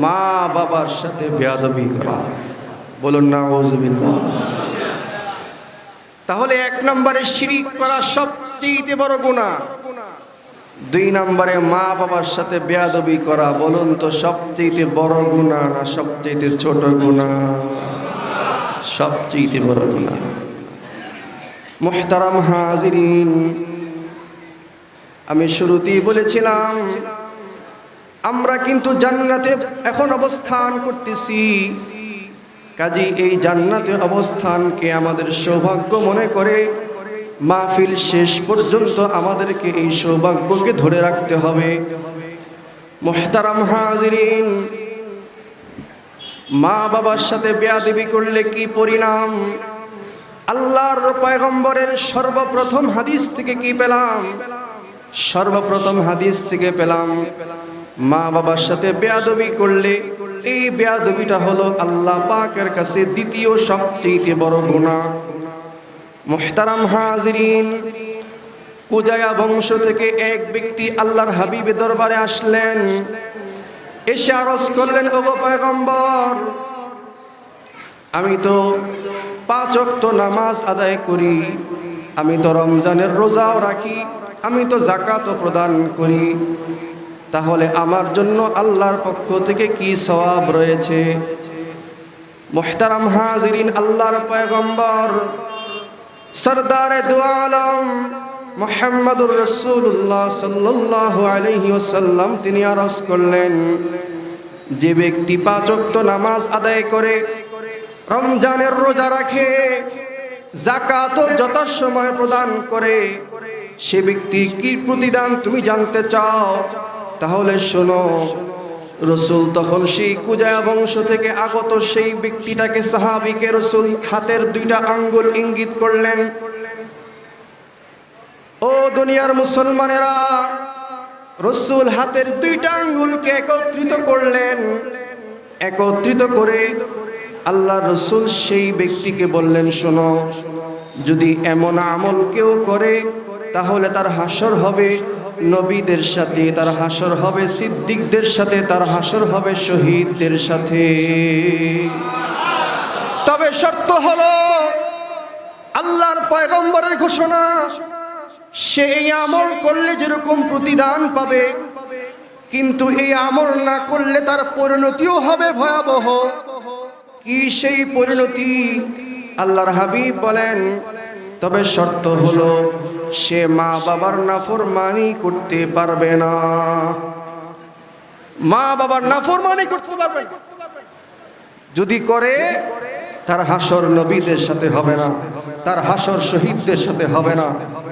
মা বাবার সাথে বেয়াদবি করা। বলুন নাউযুবিল্লাহ। তাহলে 1 নম্বরে শিরিক করা সবচেয়ে বড় গুনাহ, 2 নম্বরে মা বাবার সাথে বেয়াদবি করা, বলুন তো সবচেয়ে বড় গুনাহ না সবচেয়ে ছোট গুনাহ? সবচেয়ে বড় গুনাহ। মুহতারাম হাজিরিন, আমি শুরুতেই বলেছিলাম আমরা কিন্তু জান্নাতে এখন অবস্থান করতেছি। কাজী এই জান্নাতে অবস্থানকে আমাদের সৌভাগ্য মনে করে মাহফিল শেষ পর্যন্ত আমাদেরকে এই সৌভাগ্যকে ধরে রাখতে হবে। মুহতারাম হাজিরিন, মা বাবার সাথে বেয়াদবি করলে কি পরিণাম? আল্লাহর পয়গম্বরের সর্বপ্রথম হাদিস থেকে কি পেলাম? সর্বপ্রথম হাদিস থেকে পেলাম, মা বাবার সাথে বেয়াদবি করলে এই বেয়াদবিটা হলো আল্লাহ পাকের কাছে দ্বিতীয় সবচেয়ে বড় গুনাহ। মুহতারাম হাজিরিন, কুজায়া বংশ থেকে এক ব্যক্তি আল্লাহর হাবিবের দরবারে আসলেন। এসে আরজ করলেন, ওগো পয়গম্বর, আমি তো 5 ওয়াক্ত নামাজ আদায় করি, আমি তো রমজানের রোজাও রাখি, আমি তো যাকাতও প্রদান করি, তাহলে আমার জন্য আল্লাহর পক্ষ থেকে কি সওয়াব রয়েছে? মুহতারাম হাজিরিন, আল্লাহর পয়গম্বর সরদারে দু আলম মুহাম্মদুর রাসূলুল্লাহ সাল্লাল্লাহু আলাইহি ওয়াসাল্লাম তিনি আরজ করলেন, যে ব্যক্তি 5 ওয়াক্ত নামাজ আদায় করে, রমজানের রোজা রাখে, যাকাতও যথাসময়ে প্রদান করে, সে ব্যক্তি কি প্রতিদান তুমি জানতে চাও? তাহলে শোনো। রাসূল তখন সেই কুজায়া বংশ থেকে আগত সেই ব্যক্তিটাকে, সাহাবীকে রাসূল হাতের 2টা আঙ্গুল ইঙ্গিত করলেন। ও দুনিয়ার মুসলমানেরা, রাসূল হাতের 2টা আঙ্গুলকে একত্রিত করলেন। একত্রিত করে আল্লাহ রসুল সেই ব্যক্তিকে বললেন, শোনো, যদি এমন আমল কেউ করে তাহলে তার হাসর হবে নবীদের সাথে, তার হাসর হবে সিদ্দিকদের সাথে, তার হাসর হবে শহীদদের সাথে। তবে শর্ত হলো, আল্লাহর পয়গম্বরের ঘোষণা, সে এই আমল করলে যেরকম প্রতিদান পাবে, কিন্তু এই আমল না করলে তার পরিণতিও হবে ভয়াবহ। কি সেই পরিণতি? আল্লাহর হাবিব বলেন, তবে শর্ত হলো সে মা বাবার নাফরমানি করতে পারবে না। মা বাবার নাফরমানি করতে পারবে না। যদি করে, তার হাসর নবীদের সাথে হবে না, তার হাসর শহীদদের সাথে হবে না,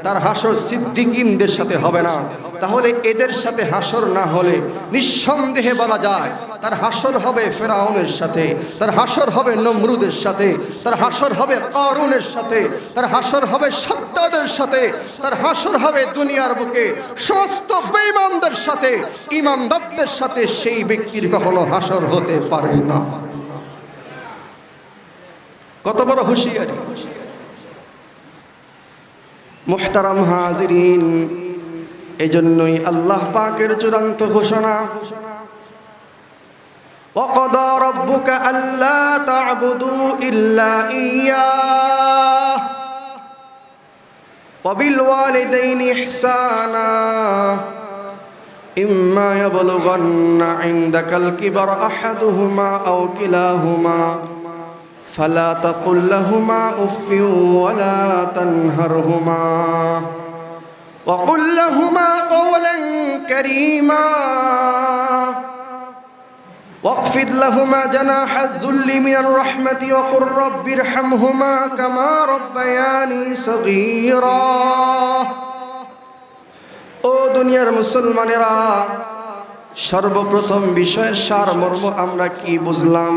তার হাসর সিদ্দিকিনদের সাথে হবে না। তাহলে এদের সাথে হাসর না হলে নিঃসন্দেহে বলা যায় তার হাসর হবে ফেরাউনের সাথে, তার হাসর হবে নমরুদের সাথে, তার হাসর হবে কারুনের সাথে, তার হাসর হবে সাদ্দাদের সাথে, তার হাসর হবে দুনিয়ার বুকে সমস্ত বেঈমানদের সাথে। ঈমানদারদের সাথে সেই ব্যক্তির কখনো হাসর হতে পারে না। কত বড় হুঁশিয়ারি! মুহতারাম হাজিরিন, এজন্যই আল্লাহ পাকের চূড়ান্ত ঘোষণা, ওয়াকাদা রাব্বুকা আল্লা তা'বুদু ইল্লা ইয়্যাহ ওয়া বিল ওয়ালিদাইনি ইহসানা ইম্মা ইয়াবলুগান্না ইনদাকাল কিবারা আহাদুহুমা আও কিলাহুমা ফালা তাকুল লাহুমা উফফিন ওয়ালা তানহারহুমা وقل لهما قولا كريما واخفض لهما جناح الذل من الرحمة وقل رب ارحمهما كما ربياني صغيرا। ও দুনিয়ার মুসলমানেরা, সর্বপ্রথম বিষয়ের সারমর্ম আমরা কি বুঝলাম?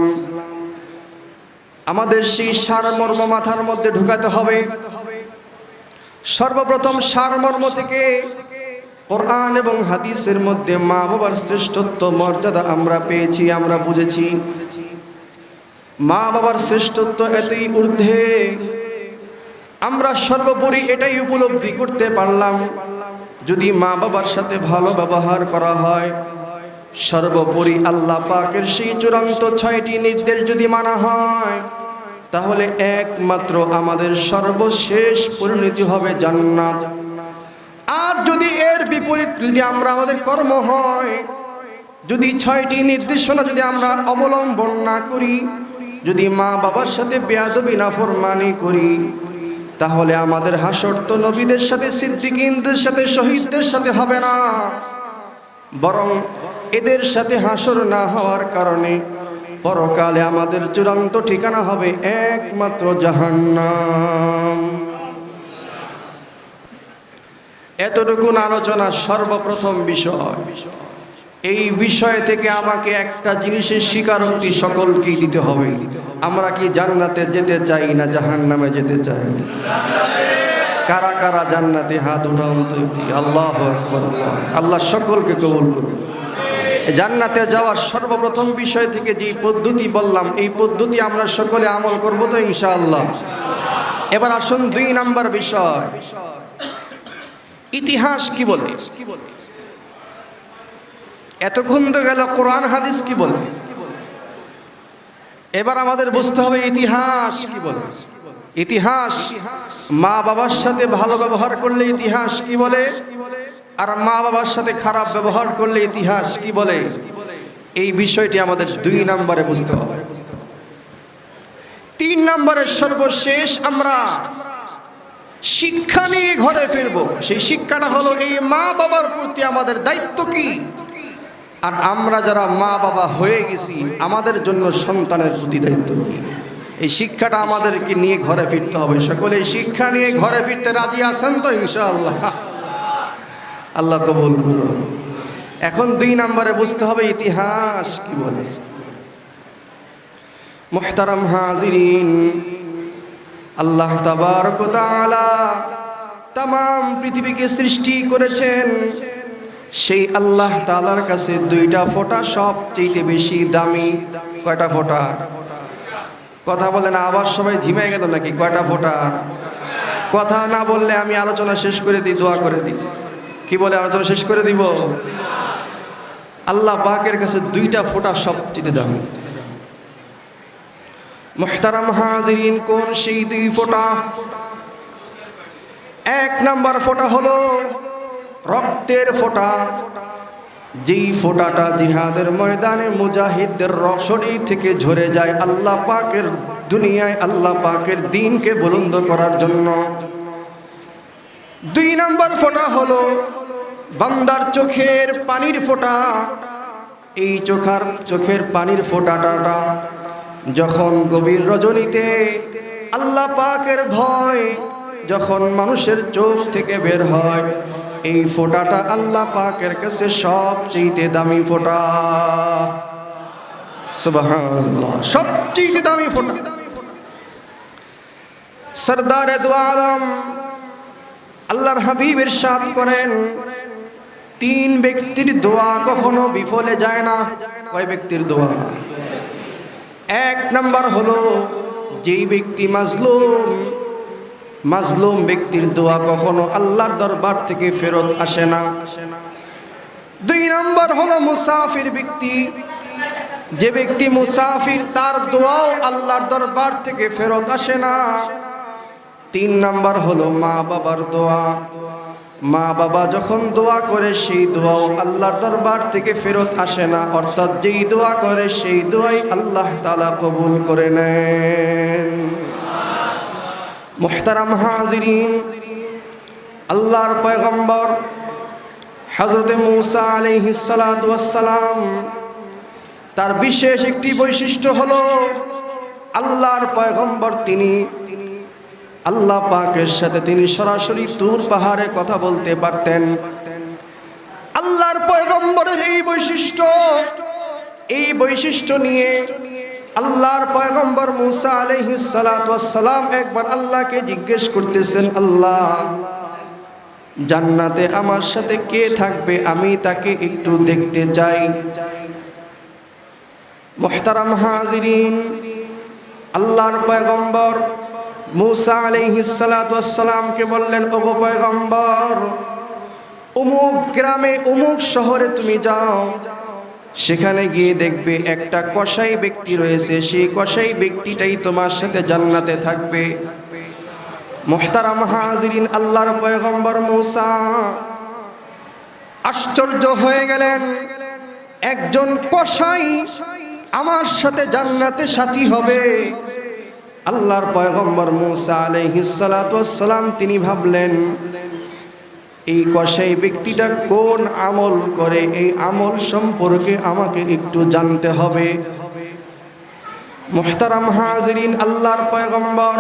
আমাদের সেই সারমর্ম মাথার মধ্যে ঢুকাতে হবে। সর্বপ্রথম সারমর্ম থেকে কোরআন এবং হাদিসের মধ্যে মা বাবার শ্রেষ্ঠত্ব মর্যাদা আমরা পেয়েছি, আমরা বুঝেছি। মা বাবার শ্রেষ্ঠত্ব এতই ঊর্ধ্বে, আমরা সর্বোপরি এটাই উপলব্ধি করতে পারলাম, যদি মা বাবার সাথে ভালো ব্যবহার করা হয়, সর্বোপরি আল্লাহ পাকের সেই চূড়ান্ত 6টি নির্দেশ যদি মানা হয়, তাহলে একমাত্র আমাদের সর্বশেষ পরিণতি হবে জান্নাত। আর যদি এর বিপরীত যদি আমাদের কর্ম হয়, যদি 6টি নির্দেশনা যদি আমরা অবলম্বন না করি, যদি মা বাবার সাথে বেয়াদবি নাফরমানি করি, তাহলে আমাদের হাসর তো নবীদের সাথে, সিদ্দিকিনদের সাথে, শহীদদের সাথে হবে না, বরং এদের সাথে হাসর না হওয়ার কারণে পরকালে আমাদের চূড়ান্ত ঠিকানা হবে একমাত্র জাহান্নাম। এতটুকুন আলোচনা সর্বপ্রথম বিষয়। এই বিষয় থেকে আমাকে একটা জিনিসের স্বীকারোক্তি সকলকেই দিতে হবে, আমরা কি জান্নাতে যেতে চাই না জাহান্নামে যেতে চাই? কারা কারা জান্নাতে হাত উঠান তো। আল্লাহু আকবার। আল্লাহ সকলকে কবুল করুন। জান্নাতে যাওয়ার সর্বপ্রথম বিষয় থেকে যে পদ্ধতি বললাম, এই পদ্ধতি আমরা সকলে আমল করব তো ইনশাআল্লাহ। এবার আসুন 2 নাম্বার বিষয়, ইতিহাস কি বলে। এতক্ষণ তো গেল কোরআন হাদিস কি বলে, এবার আমাদের বুঝতে হবে ইতিহাস কি বলে। ইতিহাস, মা বাবার সাথে ভালো ব্যবহার করলে ইতিহাস কি বলে, আর মা বাবার সাথে খারাপ ব্যবহার করলে ইতিহাস কি বলে। এই বিষয়টি আমাদের 2 নম্বরে বুঝতে হবে। 3 নম্বরের সর্বশেষ আমরা শিক্ষা নিয়ে ঘরে ফিরব। সেই শিক্ষাটা হলো এই মা বাবার প্রতি আমাদের দায়িত্ব কি, আর আমরা যারা মা বাবা হয়ে গেছি আমাদের জন্য সন্তানের প্রতি দায়িত্ব কি। এই শিক্ষাটা আমাদেরকে নিয়ে ঘরে ফিরতে হবে। সকলে শিক্ষা নিয়ে ঘরে ফিরতে রাজি আছেন তো ইনশাআল্লাহ? আল্লাহ কবুল করুন। এখন 2 নম্বরে বুঝতে হবে ইতিহাস কি বলে। মুহতারাম হাজিরিন, আল্লাহ তাবারক ওয়া তাআলা तमाम পৃথিবীকে সৃষ্টি করেছেন। সেই আল্লাহ তাআলার কাছে 2টা ফোঁটা সবচেয়ে বেশি দামি। কয়টা ফোঁটা? কথা বলে না, আবার সবাই ঝিমাই গেল নাকি? কয়টা ফোঁটা? কথা না বললে আমি আলোচনা শেষ করে দিই, দোয়া করে দিই। কি বলে আলোচনা শেষ করে দিব? আল্লাহ পাকের কাছে দুইটা ফোঁটা সবচেয়ে দামি। মুহতারাম হাজিরিন, কোন সেই দুই ফোঁটা? এক নাম্বার ফোঁটা হলো রক্তের ফোঁটা। যেই ফোঁটাটা জিহাদের ময়দানে মুজাহিদদের শরীর থেকে ঝরে যায় আল্লাহ পাকের দুনিয়ায় আল্লাহ পাকের দ্বীনকে বুলন্দ করার জন্য। দুই নাম্বার ফোঁটা হলো বান্দার চোখের পানির ফোঁটা। এই চোখের পানির ফোঁটাটা যখন গভীর রজনীতে আল্লাহ পাকের ভয় যখন মানুষের চোখ থেকে বের হয়, এই ফোঁটাটা আল্লাহ পাকের কাছে সবচেয়ে দামি ফোঁটা। সুবহানাল্লাহ, সবচেয়ে দামি ফোঁটা। সরদারে দু আলম আল্লাহর হাবিব ইরশাদ করেন, তিন ব্যক্তির দোয়া কখনো বিফলে যায় না। কয় ব্যক্তির দোয়া? এক নাম্বার হলো যেই ব্যক্তি মাজলুম ব্যক্তির দোয়া কখনো আল্লাহর দরবার থেকে ফেরত আসে না। দুই নাম্বার হলো মুসাফির ব্যক্তি, যে ব্যক্তি মুসাফির তার দোয়াও আল্লাহর দরবার থেকে ফেরত আসে না। তিন নাম্বার হলো মা বাবার দোয়া। মা বাবা যখন দোয়া করে সেই দোয়াও আল্লাহর দরবার থেকে ফেরত আসে না, অর্থাৎ যেই দোয়া করে সেই দোয়াই আল্লাহ তাআলা কবুল করে নেন। মুহতারাম হাজিরিন, আল্লাহর পয়গম্বর হযরত মুসা আলাইহিস সালাতু ওয়াস সালাম, তার বিশেষ একটি বৈশিষ্ট্য হলো আল্লাহর পয়গম্বর তিনি আল্লাহ পাকের সাথে তিনি সরাসরি তুর পাহাড়ে কথা বলতে পারতেন। আল্লাহর পয়গম্বরের এই বৈশিষ্ট্য নিয়ে আল্লাহর পয়গম্বর মুসা আলাইহিস সালাতু ওয়াস সালাম একবার আল্লাহকে জিজ্ঞেস করতেছেন, আল্লাহ, জান্নাতে আমার সাথে কে থাকবে? আমি তাকে একটু দেখতে চাই। মুহতারাম হাজিরিন, আল্লাহর পয়গম্বর মুসা আলাইহিস সালাতু ওয়াস সালামকে বললেন, ওগো পয়গম্বর, অমুক গ্রামে অমুক শহরে তুমি যাও, সেখানে গিয়ে দেখবে একটা কসাই ব্যক্তি রয়েছে, সেই কসাই ব্যক্তিটাই তোমার সাথে জান্নাতে থাকবে। মুহতারাম হাজিরিন, আল্লাহর পয়গম্বর মুসা আশ্চর্য হয়ে গেলেন, একজন কসাই আমার সাথে জান্নাতে সাথী হবে। আল্লাহর পয়গম্বর মুসা আলাইহিস সালাতু ওয়াস সালাম তিনি ভাবলেন, এই কসাই ব্যক্তিটা কোন আমল করে, এই আমল সম্পর্কে আমাকে একটু জানতে হবে। মুহতারাম হাজিরিন, আল্লাহর পয়গম্বর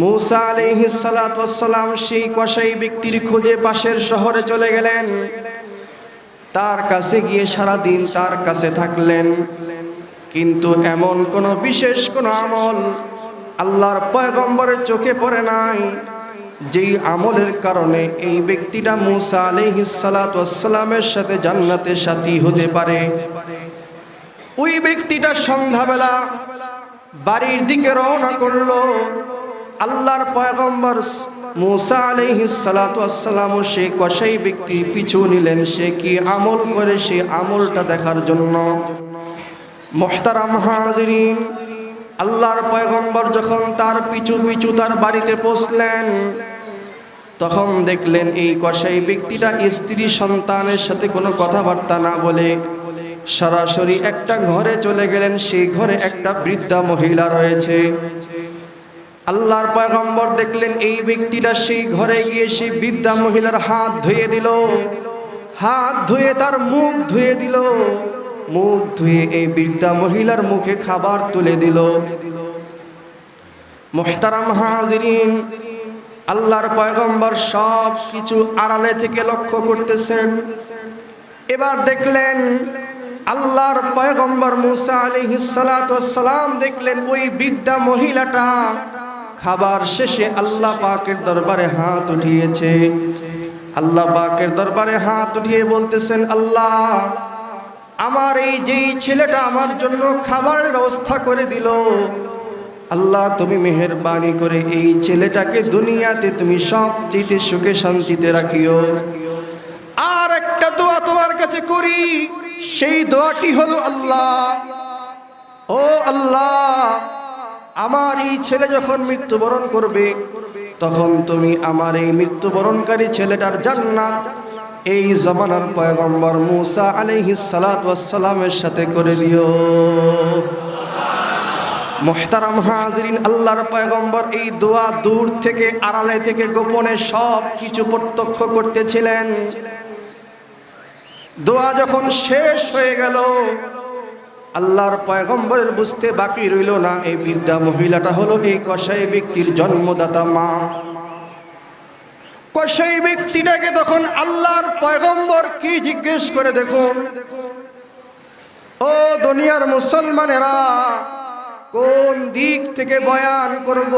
মুসা আলাইহিস সালাতু ওয়াস সালাম সেই কসাই ব্যক্তির খোঁজে পাশের শহরে চলে গেলেন। তার কাছে গিয়ে সারা দিন তার কাছে থাকলেন, কিন্তু এমন কোন বিশেষ কোন আমল আল্লাহর পয়গম্বরের চোখে পড়ে নাই যেই আমলের কারণে এই ব্যক্তিটা মুসা আলাইহিস সালাতু ওয়াস সালামের সাথে জান্নাতে সাথী হতে পারে। ওই ব্যক্তিটা সন্ধ্যাবেলা বাড়ির দিকে রওনা করলো। আল্লাহর পয়গম্বর মুসা আলাইহিস সালাতু ওয়াস সালাম সেই কসাই ব্যক্তির পিছু নিলেন, সে কি আমল করে সেই আমলটা দেখার জন্য। মুহতারাম হাজিরিন, আল্লাহর পয়গম্বর যখন তার পিছু পিছু তার বাড়িতে পৌঁছলেন, তখন দেখলেন এই কসাই ব্যক্তিটা স্ত্রী সন্তানের সাথে কোনো কথাবার্তা না বলে সরাসরি একটা ঘরে চলে গেলেন। সেই ঘরে একটা বৃদ্ধা মহিলা রয়েছে। আল্লাহর পয়গম্বর দেখলেন এই ব্যক্তিটা সেই ঘরে গিয়ে সেই বৃদ্ধা মহিলার হাত ধুয়ে দিল, হাত ধুয়ে তার মুখ ধুয়ে দিল, মুখ ধুয়ে এই বৃদ্ধা মহিলার মুখে খাবার তুলে দিল। মুহতারাম হাজিরিন, আল্লাহর পয়গম্বর সব কিছু আড়ালে থেকে লক্ষ্য করতেছেন। এবার দেখলেন আল্লাহর পয়গম্বর মুসা আলাইহিস সালাতু ওয়াস সালাম দেখলেন ওই বৃদ্ধা মহিলাটা খাবার শেষে আল্লাহ পাকের দরবারে হাত উঠিয়েছে। আল্লাহ পাকের দরবারে হাত উঠিয়ে বলতেছেন, আল্লাহ, আমার এই যেই ছেলেটা আমার জন্য খাবারের ব্যবস্থা করে দিল, আল্লাহ তুমি মেহেরবানি করে এই ছেলেটাকে দুনিয়াতে তুমি সবচেয়ে সুখে শান্তিতে রাখিও। আর একটা দোয়া তোমার কাছে করি, সেই দোয়াটি হলো আল্লাহ, ও আল্লাহ, আমার এই ছেলে যখন মৃত্যুবরণ করবে তখন তুমি আমার এই মৃত্যুবরণকারী ছেলেটার জান্নাত এই জামানার পয়গম্বর মুসা আলাইহিস সালাতু ওয়াস সালামের সাথে করে দিও। মুহতারাম হাজিরিন, আল্লাহর পয়গম্বর এই দোয়া দূর থেকে, আড়ালে থেকে, গোপনে সব কিছু প্রত্যক্ষ করতেছিলেন। দোয়া যখন শেষ হয়ে গেল, আল্লাহর পয়গম্বরের বুঝতে বাকি রইল না এই বৃদ্ধা মহিলাটা হলো এই কসাই ব্যক্তির জন্মদাতা মা। কসাই ব্যক্তিটাকে তখন আল্লাহর পয়গম্বর কি জিজ্ঞেস করে দেখুন, ও দুনিয়ার মুসলমানেরা, কোন দিক থেকে বয়ান করব?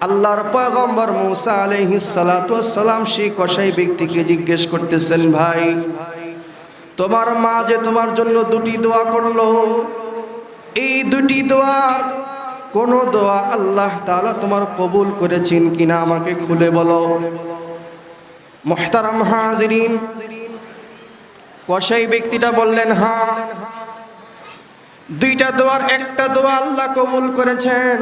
আল্লাহর পয়গম্বর মুসা আলাইহিস সালাতু ওয়াস সালাম সেই কসাই ব্যক্তিকে জিজ্ঞেস করতেছেন, ভাই, তোমার মা যে তোমার জন্য দুটি দোয়া করলো, এই দুটি দোয়ার কোন দোয়া আল্লাহ তাআলা তোমার কবুল করেছেন কিনা আমাকে খুলে বলো। মুহতারাম হাজিরিন, কসাই ব্যক্তিটা বললেন, হ্যাঁ, দুইটা দোয়ার একটা দোয়া আল্লাহ কবুল করেছেন,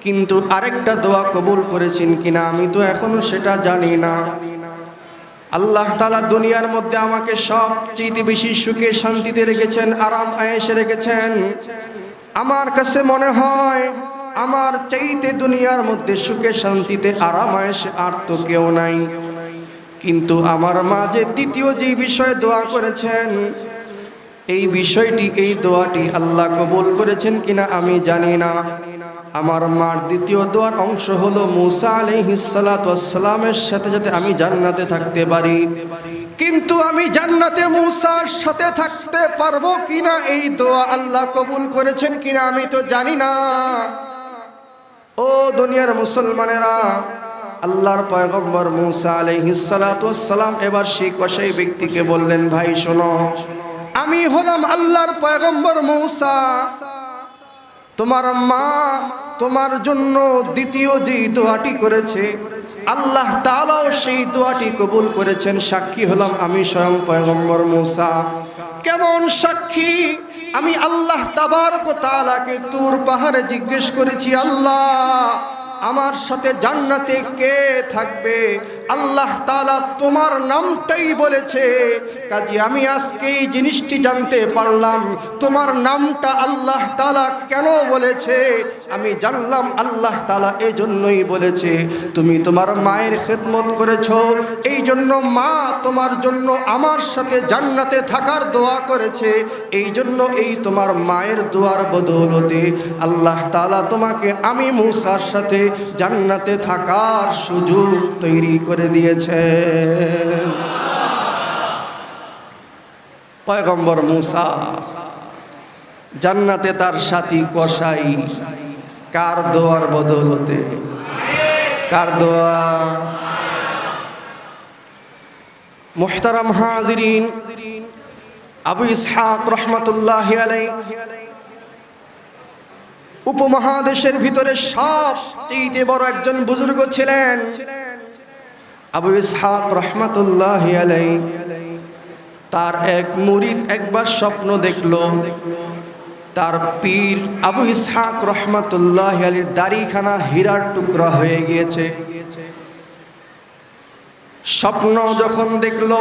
কিন্তু আরেকটা দোয়া কবুল করেছেন কিনা আমি তো এখনো সেটা জানি না। আল্লাহ তাআলা দুনিয়ার মধ্যে আমাকে সবচেয়ে বেশি সুখে শান্তিতে রেখেছেন, আরাম আয়েশে রেখেছেন। আমার কাছে মনে হয় আমার চাইতে দুনিয়ার মধ্যে সুখে শান্তিতে আরাম আয়েশে আর তো কেউ নাই। কিন্তু আমার মা যে দ্বিতীয় যে বিষয়ে দোয়া করেছেন, এই বিষয়টি, এই দোয়াটি আল্লাহ কবুল করেছেন কিনা আমি জানি না। আমার মার দ্বিতীয় দোয়ার অংশ হলো মুসা আলাইহিস সালাতু ওয়াস সালামের সাথে যাতে আমি জান্নাতে থাকতে পারি। কিন্তু আমি জান্নাতে মুসার সাথে থাকতে পারবো কিনা এই দোয়া আল্লাহ কবুল করেছেন কিনা আমি তো জানি না। ও দুনিয়ার মুসলমানেরা, আল্লাহর পয়গম্বর মুসা আলাইহিস সালাতু ওয়াস সালাম এবার সেই কসাই ব্যক্তিকে বললেন, ভাই শোনো, আমি হলাম আল্লাহর পয়গম্বর মুসা, তোমার মা তোমার জন্য দ্বিতীয় যে দোয়াটি করেছে আল্লাহ তাআলাও সেই দোয়াটি কবুল করেছেন। সাক্ষী হলাম আমি স্বয়ং পয়গম্বর মুসা। কেমন সাক্ষী? আমি আল্লাহ তাবারক ওয়া তাআলাকে তুর পাহাড়ে জিজ্ঞেস করেছি, আল্লাহ আমার সাথে জান্নাতে কে থাকবে? আল্লাহ তাআলা তোমার নামটাই বলেছে। কাজে আমি আজকে এই জিনিসটি জানতে পারলাম তোমার নামটা আল্লাহ তাআলা কেন বলেছে। আমি জানলাম আল্লাহ তাআলা এই জন্যই বলেছে তুমি তোমার মায়ের খেদমত করেছো, এই জন্য মা তোমার জন্য আমার সাথে জান্নাতে থাকার দোয়া করেছে। এই জন্য এই তোমার মায়ের দোয়ার বদৌলতে আল্লাহ তাআলা তোমাকে আমি মুসার সাথে জান্নাতে থাকার সুযোগ তৈরি করে দিয়েছে। পয়গম্বর মুসা জান্নাতে তার সাথী কসাই, কার দোয়ার বদৌলতে? কার দোয়া? মুহতারাম হাজিরিন, আবু ইসহাক রহমাতুল্লাহি আলাইহি উপমহাদেশের ভিতরে সবচেয়ে বড় একজন বুজুর্গ ছিলেন। আবু ইসহাক রহমাতুল্লাহি আলাইহি তার এক মুরিদ একবার স্বপ্ন দেখল, তার পীর আবু ইসহাক রহমাতুল্লাহি আলাইহির দাড়িখানা হীরার টুকরা হয়ে গিয়েছে। স্বপ্ন যখন দেখল,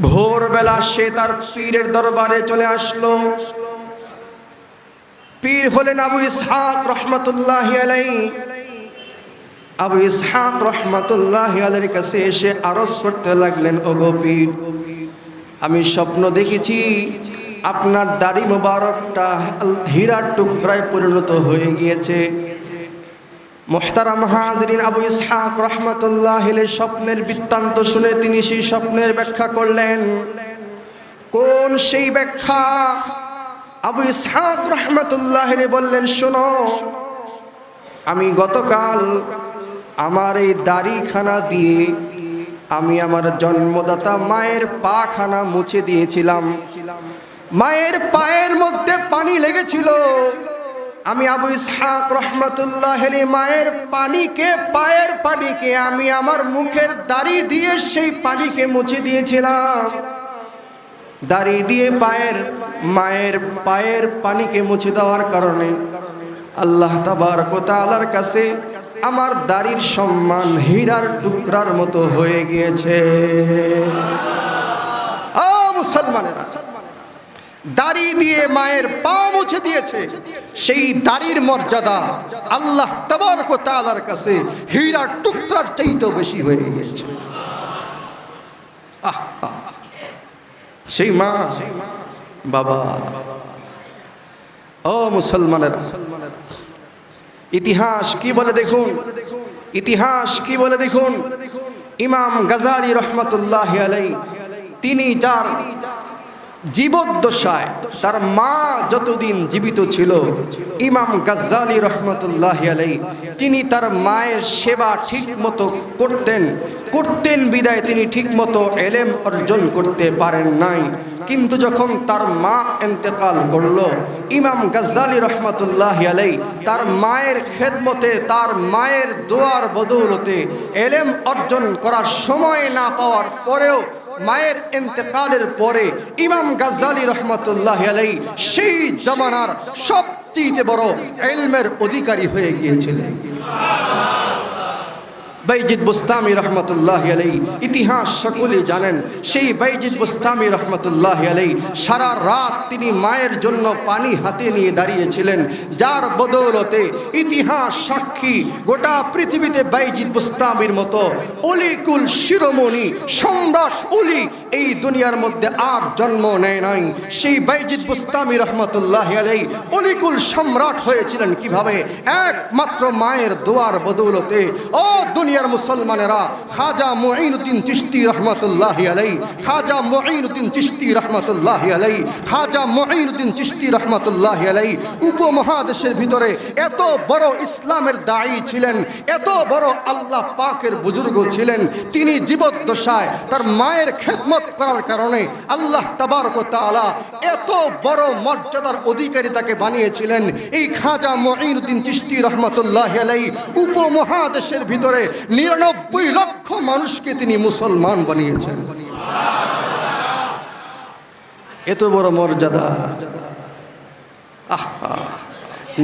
ভোরবেলা সে তার পীরের দরবারে চলে আসলো। পীর হলেন আবু ইসহাক রহমাতুল্লাহি আলাইহি। আবু ইসহাক রহমাতুল্লাহি আলাইহির কাছে এসে আরজ করতে লাগলেন, ওগো পীর, আমি স্বপ্ন দেখেছি আপনার দাড়ি মোবারকটা হীরার টুকরায় পরিণত হয়ে গিয়েছে। মুহতারাম হাজিরিন, আবু ইসহাক রহমাতুল্লাহি আলাইহি স্বপ্নের বৃত্তান্ত শুনে তিনি সেই স্বপ্নের ব্যাখ্যা করলেন। কোন সেই ব্যাখ্যা? আবু ইসহাক রহমাতুল্লাহি আলাইহি বললেন, শোনো, আমি গতকাল আমার এই দাড়িখানা দিয়ে আমি আমার জন্মদাতা মায়ের পাখানা মুছে দিয়েছিলাম, মায়ের পায়ের মধ্যে পানি লেগেছিল। আমি আবু ইসহাক রহমাতুল্লাহ আলাইহি মায়ের পানিকে, পায়ের পানিকে আমি আমার মুখের দাড়ি দিয়ে সেই পানিকে মুছে দিয়েছিলাম। দাড়ি দিয়ে মায়ের পায়ের পানিকে মুছে দেওয়ার কারণে আল্লাহ তাবারক ওয়া তাআলার কাছে আমার দাড়ির সম্মান হীরার টুকরার মতো হয়ে গিয়েছে। ও মুসলমানেরা, দাড়ি দিয়ে মায়ের পা মুছে দিয়েছে, সেই দাড়ির মর্যাদা আল্লাহ তাবারক ওয়া তাআলার কাছে হীরার টুকরার চাইতেও বেশি হয়ে গিয়েছে। সেই মা বাবা। ও মুসলমানেরা, ইতিহাস কি বলে দেখুন, ইতিহাস কি বলে দেখুন। ইমাম গাজ্জালী রহমাতুল্লাহ আলাইহি তিনি যার জীবদ্দশায় তার মা যতদিন জীবিত ছিল, ইমাম গাজ্জালী রহমাতুল্লাহ আলাইহি তিনি তার মায়ের সেবা ঠিক মতো করতেন বিদায় তিনি ঠিক মতো ইলম অর্জন করতে পারেন নাই। কিন্তু যখন তার মা ইন্তেকাল করলো, ইমাম গাজ্জালী রহমাতুল্লাহ আলাইহি তার মায়ের খেদমতে, তার মায়ের দোয়ার বদৌলতে ইলম অর্জন করার সময় না পাওয়ার পরেও, মায়ের ইন্তেকালের পরে ইমাম গাজ্জালী রহমাতুল্লাহ আলাইহি সেই জামানার সবচেয়ে বড় ইলমের অধিকারী হয়ে গিয়েছিলেন। বাইজিদ বুস্তামি রহমতুল্লাহ আলাইহি ইতিহাস সকলে জানেন। সেই বাইজিদ বুস্তামি রহমতুল্লাহ আলাইহি সারা রাত তিনি মায়ের জন্য পানি হাতে নিয়ে দাঁড়িয়েছিলেন, যার বদৌলতে ইতিহাস সাক্ষী গোটা পৃথিবীতে বাইজিদ বুস্তামির মতো অলিকুল শিরোমণি সম্রাট অলি এই দুনিয়ার মধ্যে আর জন্ম নেয় নাই। সেই বাইজিদ বুস্তামি রহমতুল্লাহ আলাইহি অলিকুল সম্রাট হয়েছিলেন কিভাবে? একমাত্র মায়ের দোয়ার বদৌলতে। ও দুনিয়ার মুসলমানেরা, খাজা মুঈনুদ্দিন চিশতি রহমাতুল্লাহি আলাইহি, খাজা মুঈনুদ্দিন চিশতি রহমাতুল্লাহি আলাইহি, খাজা মুঈনুদ্দিন চিশতি রহমাতুল্লাহি আলাইহি উপমহাদেশের ভিতরে এত বড় ইসলামের দায়ী ছিলেন, এত বড় আল্লাহ পাকের বুজুর্গ ছিলেন। তিনি জীবদ্দশায় তার মায়ের খেদমত করার কারণে আল্লাহ তাবারক ওয়া তাআলা এত বড় মর্যাদার অধিকারী তাকে বানিয়েছিলেন। এই খাজা মুঈনুদ্দিন চিশতি রহমাতুল্লাহি আলাইহি উপমহাদেশের ভিতরে 99 লক্ষ মানুষকে তিনি মুসলমান বানিয়েছেন। এত বড় মর্যাদা।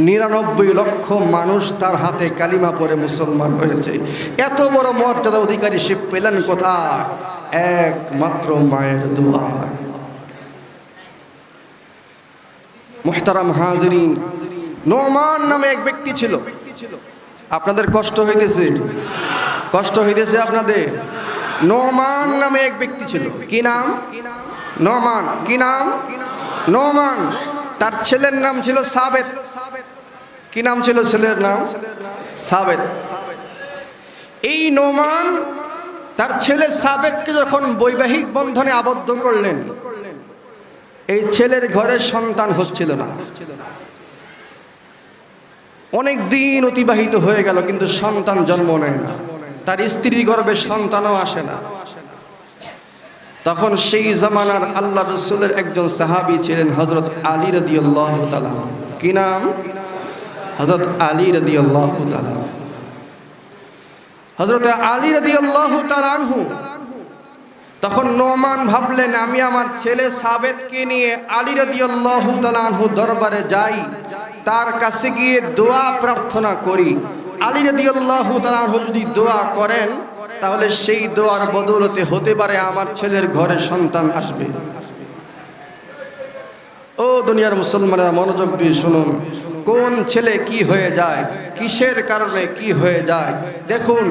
99 লক্ষ মানুষ তার হাতে কালিমা পড়ে মুসলমান হয়েছে। এত বড় মর্যাদা অধিকারী সে পেলেন কোথায়? একমাত্র মায়ের দোয়ায়। মুহতারাম হাজিরিন, নোমান নামে এক ব্যক্তি ছিল। আপনাদের কষ্ট হইতেছে? কষ্ট হইতেছে আপনাদের? নোমান নামে এক ব্যক্তি ছিল। কি নাম? নোমান। কি নাম? নোমান। তার ছেলের নাম ছিল সাবেত। কি নাম ছিল ছেলের নাম? সাবেত। এই নোমান তার ছেলে সাবেতকে যখন বৈবাহিক বন্ধনে আবদ্ধ করলেন, এই ছেলের ঘরে সন্তান হচ্ছিল না। অনেক দিন অতিবাহিত হয়ে গেল, কিন্তু সন্তান জন্ম নেয় না। তার স্ত্রীর গর্ভে সন্তানও আসে না। তখন সেই জামানার আল্লাহ রাসূলের একজন সাহাবী ছিলেন হযরত আলী রাদিয়াল্লাহু তাআলা। কি নাম? হযরত আলী রাদিয়াল্লাহু তাআলা। হযরত আলী রাদিয়াল্লাহু তাআলা আনহু তখন নোমান ভাবলেন, আমি আমার ছেলে সাবেতকে নিয়ে আলী রাদিয়াল্লাহু তাআলা আনহু দরবারে যাই, তার কাছে গিয়ে দোয়া প্রার্থনা করি। আলী রাদিয়াল্লাহু তাআলা আনহু যদি দোয়া করেন, তাহলে সেই দোয়ার বদৌলতে হতে পারে আমার ছেলের ঘরে সন্তান আসবে। ও দুনিয়ার মুসলমানেরা, মনোযোগ দিয়ে শুনুন, কোন ছেলে কি হয়ে যায়, কিসের কারণে কি হয়ে যায়। দেখুন,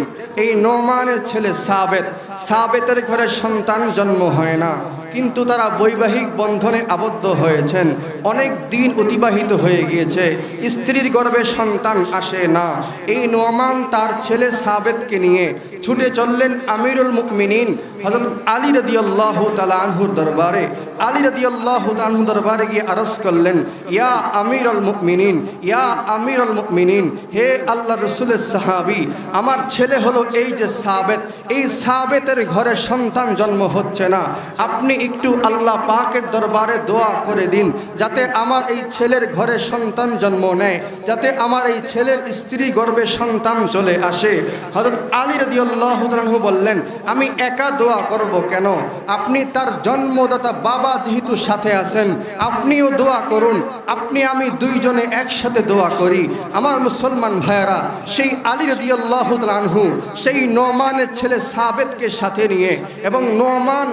এই নোমানের ছেলে সাবেতের ঘরে সন্তান জন্ম হয় না, কিন্তু তারা বৈবাহিক বন্ধনে আবদ্ধ হয়েছেন। অনেক দিন অতিবাহিত হয়ে গিয়েছে, স্ত্রীর গর্ভে সন্তান আসে না। এই নোমান তার ছেলে সাবেতকে নিয়ে ছুটে চললেন আমিরুল মুমিনিন হযরত আলী রাদিয়াল্লাহু তাআলা আনহুর দরবারে। আলী রাদিয়াল্লাহু তাআলা দরবারে গিয়ে আরজ করলেন, ইয়া আমিরুল মুমিনিন, ইয়া আমিরুল মুমিনিন, হে আল্লাহর রাসূলের সাহাবী, আমার ছেলে হলো এই যে সাবেত, এই সাবেতের ঘরে সন্তান জন্ম হচ্ছে না, আপনি একটু আল্লাহ পাকের দরবারে দোয়া করে দিন যাতে আমার এই ছেলের ঘরে সন্তান জন্ম নেয়, যাতে আমার এই ছেলের স্ত্রী গর্ভে সন্তান চলে আসে। হযরত আলী রাদিয়াল্লাহু তাআলা বললেন, আমি একা দোয়া করব কেন, আপনি তার জন্মদাতা বাবা যেহেতু সাথে আছেন, আপনিও দোয়া করুন, আপনি আমি দুইজনে একসাথে দোয়া করি। আমার মুসলমান ভাইয়েরা, সেই আলী রাদিয়াল্লাহু তাআলা আনহু সেই নোমানের ছেলে সাবেতকে সাথে নিয়ে, এবং নোমান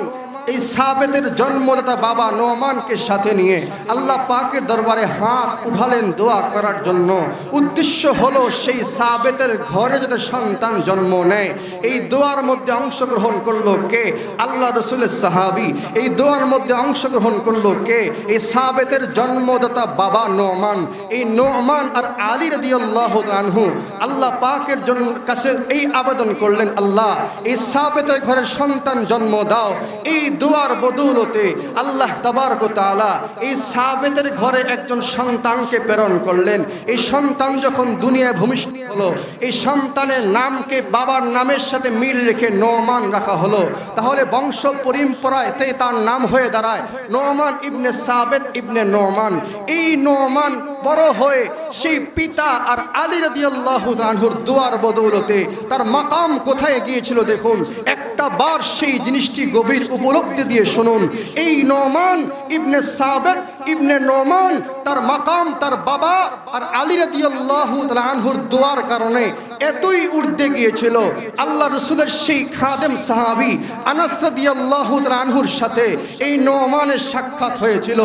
এই সাবেতের জন্মদাতা বাবা নোমানকে সাথে নিয়ে আল্লাহ পাকের দরবারে হাত উঠালেন দোয়া করার জন্য। উদ্দেশ্য হলো সেই সাবেতের ঘরে যাতে সন্তান জন্ম নেয়। এই দোয়ার মধ্যে অংশগ্রহণ করলো কে? আল্লাহ রাসূলের সাহাবী। এই দোয়ার মধ্যে অংশগ্রহণ করলো কে? এই সাবেতের জন্মদাতা বাবা নোমান। এই নোমান আর আলী রাদিয়াল্লাহু তাআলা আনহু আল্লাহ পাকের কাছে এই আবেদন করলেন, আল্লাহ এই সাবেতের ঘরে সন্তান জন্ম দাও। এই দোয়ার বদৌলতে আল্লাহ তাবারক ওয়া তাআলা এই সাবেতের ঘরে একজন সন্তানকে প্রেরণ করলেন। এই সন্তান যখন দুনিয়ায় ভূমিষ্ঠ হলো, এই সন্তানের নামকে বাবার নামের সাথে মিল রেখে নোমান রাখা হলো। তাহলে বংশ পরম্পরায় তার নাম হয়ে দাঁড়ায় নোমান ইবনে সাবেত ইবনে নোমান। এই নোমান বড় হয়ে সেই পিতা আর আলী রাদিয়াল্লাহু তাআলা আনহুর দোয়ার বদৌলতে তার মাকাম কোথায় গিয়েছিল দেখুন। একটা বার সেই জিনিসটি গভীর উপলব্ধি দিয়ে শুনুন। এই নোমান ইবনে সাবেত ইবনে নোমান তার মাকাম তার বাবা আর আলী রাদিয়াল্লাহু তাআলা আনহুর দোয়ার কারণে এতই উর্ধে গিয়েছিল, আল্লাহ রাসূলের সেই খাদেম সাহাবী আনাস রাদিয়াল্লাহু তাআলা আনহুর সাথে এই নোমানের সাক্ষাৎ হয়েছিল।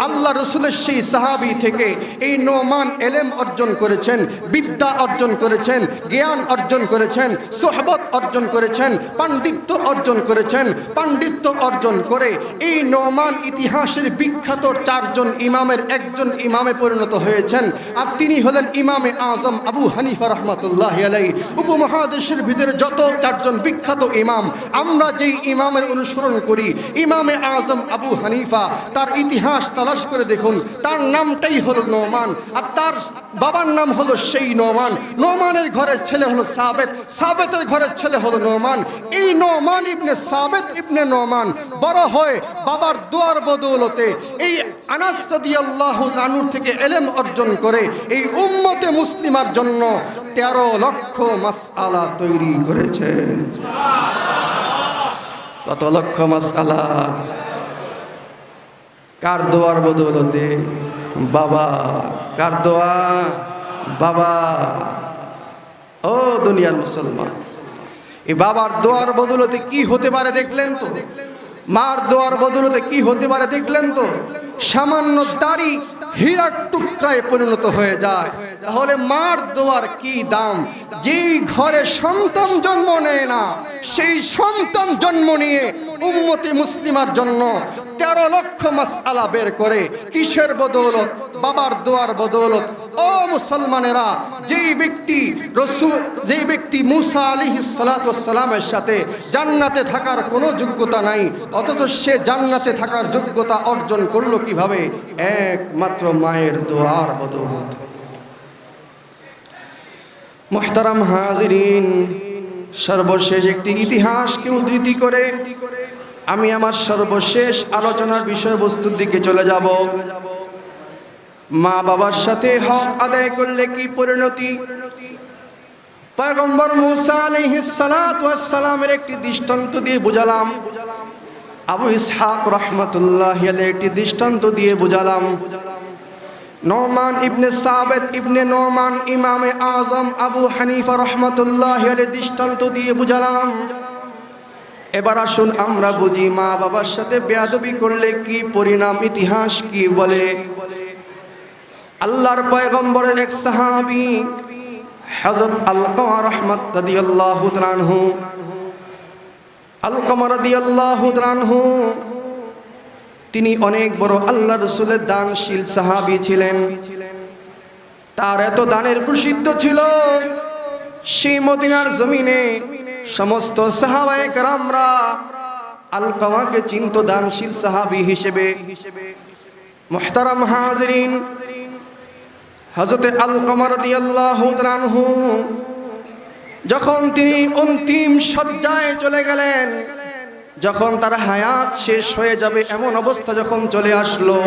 আল্লাহ রাসূলের সেই সাহাবী থেকে এই নোমান ইলম অর্জন করেছেন, বিদ্যা অর্জন করেছেন, জ্ঞান অর্জন করেছেন, সোহবত অর্জন করেছেন, পাণ্ডিত্য অর্জন করেছেন। পাণ্ডিত্য অর্জন করে এই নোমান ইতিহাসের বিখ্যাত চারজন ইমামের একজন ইমামে পরিণত হয়েছেন। আর তিনি হলেন ইমামে আজম আবু হানিফা রাহমাতুল্লাহি আলাইহি। উপমহাদেশের ভিতরে যত চারজন বিখ্যাত ইমাম, আমরা যেই ইমামের অনুসরণ করি ইমামে আজম আবু হানিফা, তার ইতিহাস তালাশ করে দেখুন, তার নামটাই হলো নোমান আর তার বাবার নাম হলো সেই নোমান। নোমানের ঘরের ছেলে হলো সাবেত, সাবেতের ঘরের ছেলে হলো নোমান। এই নোমান ইবনে সাবেত ইবনে নোমান বড় হয়ে বাবার দোয়ার বদৌলতে এই আনাস রাদিয়াল্লাহু আনহু থেকে ইলম অর্জন করে এই উম্মতে মুসলিমার জন্য 13 লক্ষ মাসআলা তৈরি করেছে। কত লক্ষ মাসআলা? কার দোয়ার বদৌলতে? বাবা। কার দোয়া? বাবা। ও দুনিয়ার মুসলমান, এই বাবার দোয়ার বদৌলতে কি হতে পারে দেখলেন তো? মার দোয়ার বদৌলতে কি হতে পারে দেখলেন তো? সামান্য দাড়ি হীরার টুকরায় পরিণত হয়ে যায়। তাহলে মার দোয়ার কি দাম? যেই ঘরে সন্তান জন্ম নেয় না, সেই সন্তান জন্ম নিয়ে উম্মতে মুসলিমার জন্য 13 লক্ষ মাসআলা বের করে। কিসের বদৌলত? বাবার দোয়ার বদৌলত। ও মুসলমানেরা, যেই ব্যক্তি মুসা আলাইহিস সালাতু ওয়াস সালামের সাথে জান্নাতে থাকার কোনো যোগ্যতা নাই, অথচ সে জান্নাতে থাকার যোগ্যতা অর্জন করলো কিভাবে? একমাত্র মায়ের দোয়ার বদৌলত। মুহতারাম হাজিরিন, সর্বশেষ একটি ইতিহাসকে উদ্ধৃতি করে আমি আমার সর্বশেষ আলোচনার বিষয়বস্তুর দিকে চলে যাব। মা বাবার সাথে হক আদায় করলে কি পরিণতি? পয়গম্বর মুসা আলাইহিস সালাতু ওয়াস সালামের একটি দৃষ্টান্ত দিয়ে বুঝালাম, আবু ইসহাক রাহমাতুল্লাহি আলাইহি একটি দৃষ্টান্ত দিয়ে বুঝালাম, নোমান ইবনে সাবেত ইবনে নোমান ইমামে আজম আবু হানিফা রাহমাতুল্লাহি আলাইহি দৃষ্টান্ত দিয়ে বুঝালাম। এবার আসুন আমরা বুঝি মা বাবার সাথে বেয়াদবি করলে কি পরিণাম, ইতিহাস কি বলে। আল্লাহর পয়গম্বরের এক সাহাবী হযরত আলকামা রাদিয়াল্লাহু তাআলা আনহু, আলকামা রাদিয়াল্লাহু তাআলা আনহু তিনি অনেক বড় আল্লাহ রাসূলের দানশীল সাহাবী ছিলেন। তার এত দানের প্রসিদ্ধ ছিল, সেই মদিনার জমিনে সমস্ত সাহাবায়ে কেরামরা আলকামাকে চিনত দানশীল সাহাবী হিসেবে। মুহতারাম হাজিরিন, হযরতে আলকামা রাদিয়াল্লাহু তাআলা আনহু যখন তিনি অন্তিম শয্যায় চলে গেলেন, যখন তার হায়াত শেষ হয়ে যাবে এমন অবস্থা যখন চলে আসলো,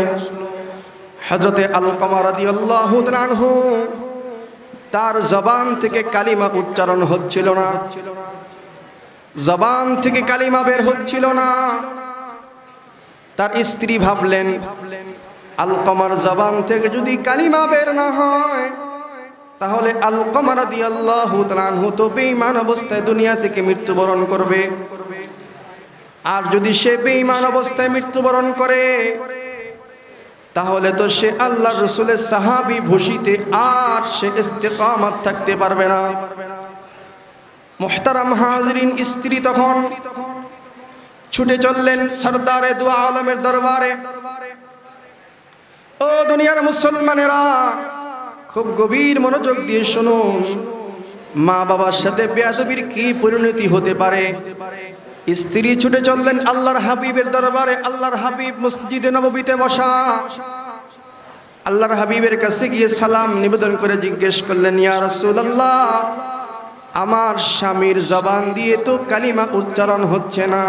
হযরতে আলকামা রাদিয়াল্লাহু তাআলা আনহু তার জবান থেকে কালিমা উচ্চারণ হচ্ছিল না, জবান থেকে কালিমা বের হচ্ছিল না। তার স্ত্রী ভাবলেন, আলকামার জবান থেকে যদি কালিমা বের না হয় তাহলে আলকামা রাদিয়াল্লাহু তাআলা আনহু তো বেঈমান অবস্থায় দুনিয়া থেকে মৃত্যুবরণ করবে। আর যদি সে বেঈমান অবস্থায় মৃত্যুবরণ করে তাহলে তো সে আল্লাহর রাসূলের সাহাবী ভূষিতে আর সে ইস্তেকামত থাকতে পারবে না। মুহতারাম হাজিরিন, স্ত্রী তখন ছুটে চললেন সরদারে দু আলমের দরবারে। ও দুনিয়ার মুসলমানেরা, খুব গভীর মনোযোগ দিয়ে শুনুন, মা বাবার সাথে বেয়াদবির কি পরিণতি হতে পারে। স্ত্রী ছুটে চললেন আল্লাহর হাবিবের দরবারে। আল্লাহর হাবিব মসজিদে নববীতে বসা। আল্লাহর হাবিবের কাছে গিয়ে সালাম নিবেদন করে জিজ্ঞেস করলেন, ইয়া রাসূলুল্লাহ, আমার স্বামীর জবান দিয়ে তো কালিমা উচ্চারণ হচ্ছে না,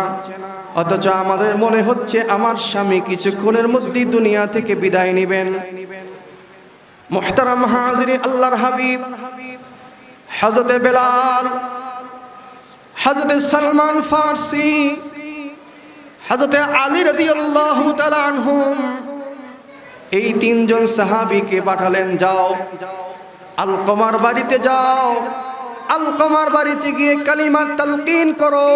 অথচ আমাদের মনে হচ্ছে আমার স্বামী কিছুক্ষণের মধ্যেই দুনিয়া থেকে বিদায় নেবেন। মুহতারাম হাজিরিন, আল্লাহর হাবিব হযরতে বেলাল, হযরতে সালমান ফারসি, হযরতে আলী রাদিয়াল্লাহু তাআলা আনহুম, এই তিনজন সাহাবীকে পাঠালেন, যাও আলকামার বাড়িতে যাও, আলকামার বাড়িতে গিয়ে কালিমার তালকিন করো।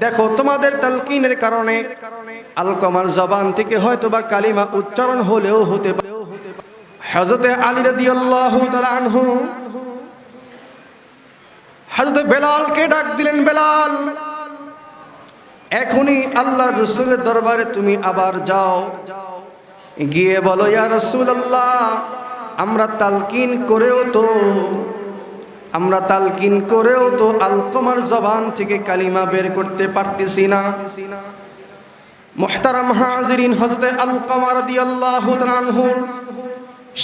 দেখো তোমাদের তালকিনের কারণে আলকামার জবান থেকে হয়তোবা কালিমা উচ্চারণ হলেও হতে পারে। হযরতে আলী রাদিয়াল্লাহু তাআলা আনহু হযরতে বেলালকে ডাক দিলেন, বেলাল, এখনই আল্লাহর রাসূলের দরবারে তুমি আবার যাও, গিয়ে বলো, ইয়া রাসূলুল্লাহ, আমরা তালকিন করেও তো আলকামার জবান থেকে কালিমা বের করতে পারতেছি না। মুহতারাম হাজিরিন, হযরতে আলকামা রাদিয়াল্লাহু তাআলা আনহু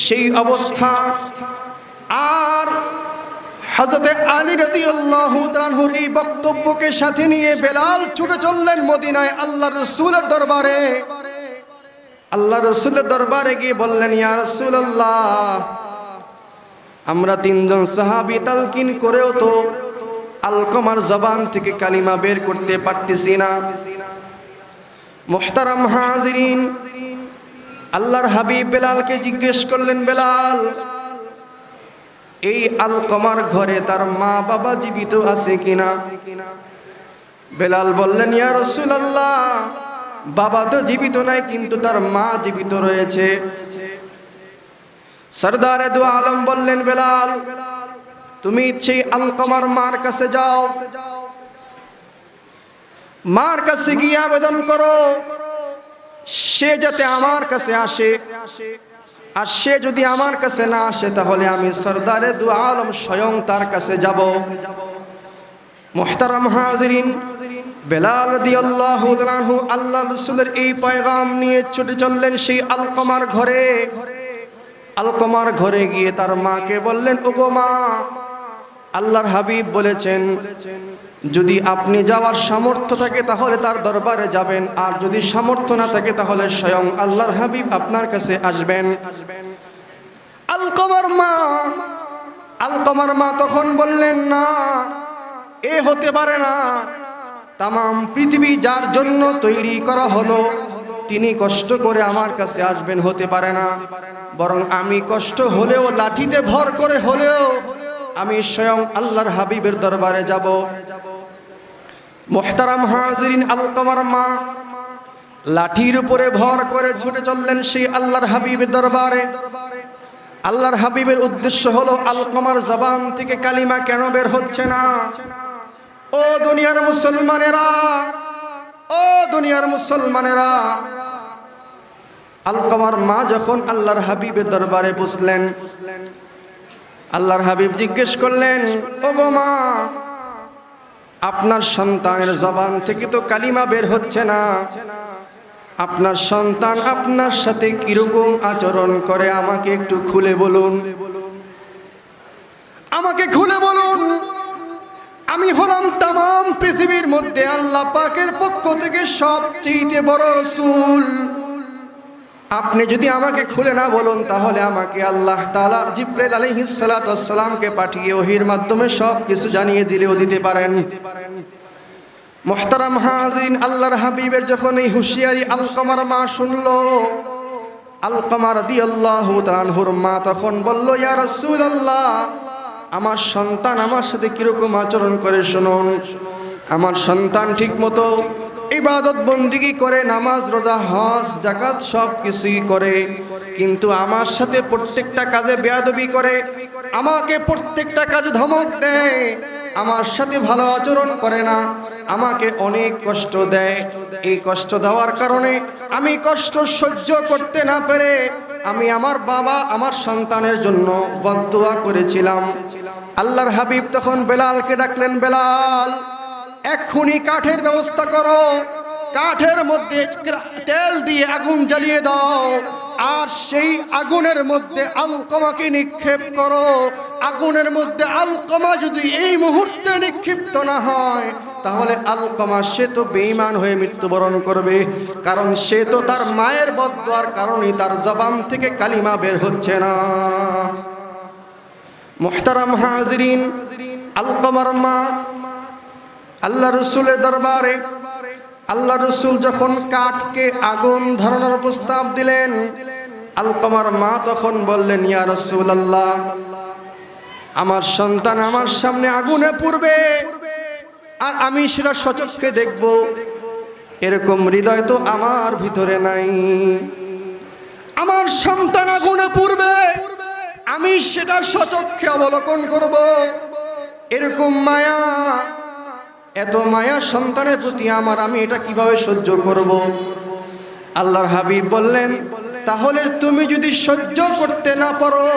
সেই অবস্থা। আর হযরতে আলী রাদিয়াল্লাহু তাআলা আনহুর এই বক্তব্যকে সাথে নিয়ে বেলাল ছুটে চললেন মদিনায় আল্লাহর রাসূলের দরবারে। আল্লাহর রাসূলের দরবারে গিয়ে বললেন, ইয়া রাসূলুল্লাহ, আমরা তিনজন সাহাবী তালকিন করেও তো আলকামার জবান থেকে কালিমা বের করতে পারতেছি না। মুহতারাম হাজিরিন, আল্লাহর হাবিব বেলালকে জিজ্ঞেস করলেন, বেলাল, এই আলকামার ঘরে তার মা বাবা জীবিত আছে কিনা? বেলাল বললেন, ইয়া রাসূলুল্লাহ, বাবা তো জীবিত নাই, কিন্তু তার মা জীবিত রয়েছে। সরদারে দু আলম বললেন, বেলাল, তুমি সেই আলকামার মার কাছে যাও, মার কাছে গিয়ে আবেদন করো সে যাতে আমার কাছে আসে, আর সে যদি আমার কাছে না আসে তাহলে আমি সরদারে দু আলম স্বয়ং তার কাছে যাব। মুহতারাম হাজিরিন, বেলাল রাদিয়াল্লাহু তাআলা আনহু আল্লাহর রাসূলের এই পয়গাম নিয়ে ছুটে চললেন সেই আলকামার ঘরে। আলকামার ঘরে গিয়ে তার মাকে বললেন, ওগো মা, আল্লাহর হাবিব বলেছেন যদি আপনি যাওয়ার সামর্থ্য থাকে তাহলে তার দরবারে যাবেন, আর যদি সামর্থ্য না থাকে তাহলে স্বয়ং আল্লাহর হাবিব আপনার কাছে আসবেন। আলকামার মা তখন বললেন, না, এ হতে পারে না, তামাম পৃথিবী যার জন্য তৈরি করা হলো তিনি কষ্ট করে আমার কাছে আসবেন, হতে পারে না। বরং আমি কষ্ট হলেও, লাঠিতে ভর করে হলেও আমি স্বয়ং আল্লাহর হাবিবের দরবারে যাব। মুহতারাম হাজিরিন, আলকামার মা লাঠির উপরে ভর করে ছুটে চললেন সেই আল্লাহর হাবিবের দরবারে। আল্লাহর হাবিবের উদ্দেশ্য হলো আলকামার জবান থেকে কালিমা কেন বের হচ্ছে না। ও দুনিয়ার মুসলমানেরা, ও দুনিয়ার মুসলমানেরা, আলকামার মা যখন আল্লাহর হাবিবের দরবারে বসলেন, আল্লাহর হাবিব জিজ্ঞেস করলেন, ওগো মা, আপনার সন্তানের জবান থেকে তো কালিমা বের হচ্ছে না। আপনার সন্তান আপনার সাথে কিরকম আচরণ করে আমাকে একটু খুলে বলুন, আমাকে খুলে বলুন। আমি হলাম তামাম পৃথিবীর মধ্যে আল্লাহ পাকের পক্ষ থেকে সবচেয়ে বড় রাসূল। আপনি যদি আমাকে খুলে না বলুন তাহলে আমাকে আল্লাহ তাআলা জিবরাইল আলাইহিস সালাতু ওয়াস সালামকে পাঠিয়ে ওহীর মাধ্যমে সব কিছু জানিয়ে দিলেও দিতে পারেন। মুহতারাম হাজিরিন, আল্লাহর হাবিবের যখন এই হুঁশিয়ারি আলকামার মা শুনলো, আলকামা রাদিয়াল্লাহু তাআলা আনহুর মা তখন বলল, ইয়া রাসূলুল্লাহ, আমার সন্তান আমার সাথে কিরকম আচরণ করে শুনুন। আমার সন্তান ঠিকমতো ইবাদত বন্দিগি করে, নামাজ রোজা হজ যাকাত সব কিছুই করে, কিন্তু আমার সাথে প্রত্যেকটা কাজে বেয়াদবি করে, আমাকে প্রত্যেকটা কাজে ধমক দেয়, আমার সাথে ভালো আচরণ করে না, আমাকে অনেক কষ্ট দেয়। এই কষ্ট দেওয়ার কারণে আমি কষ্ট সহ্য করতে না পেরে আমি আমার বাবা আমার সন্তানের জন্য বদদুয়া করেছিলাম। আল্লাহর হাবিব তখন বেলালকে ডাকলেন, বেলাল, এক্ষুনি কাঠের ব্যবস্থা করো, কাঠের মধ্যে তেল দিয়ে আগুন জ্বালিয়ে দাও, আর সেই আগুনের মধ্যে আলকমাকে নিক্ষেপ করো। আগুনের মধ্যে আলকমা যদি এই মুহূর্তে নিক্ষিপ্ত না হয় তাহলে আলকমা সে তো বেঈমান হয়ে মৃত্যুবরণ করবে, কারণ সে তো তার মায়ের বদদুয়ার কারণে তার জবান থেকে কালিমা বের হচ্ছে না। মুহতারাম হাজিরিন, আলকমার মা আল্লাহ রসুলের দরবারে, আল্লাহ রসুল যখন কাঠকে আগুন ধরানোর প্রস্তাব দিলেন, আলকমার মা তখন বললেন, ইয়া রাসূলুল্লাহ, আমার সন্তান আমার সামনে আগুনে পুড়বে আর আমি সেটা সচক্ষে দেখব, এরকম হৃদয় তো আমার ভিতরে নাই। আমার সন্তান আগুনে পুড়বে, আমি সেটা সচক্ষে অবলোকন করব, এরকম মায়া, এত মায়া সন্তানের প্রতি আমার, আমি এটা কিভাবে সহ্য করব? আল্লাহর হাবিব বললেন, তাহলে তুমি যদি সহ্য করতে না পারো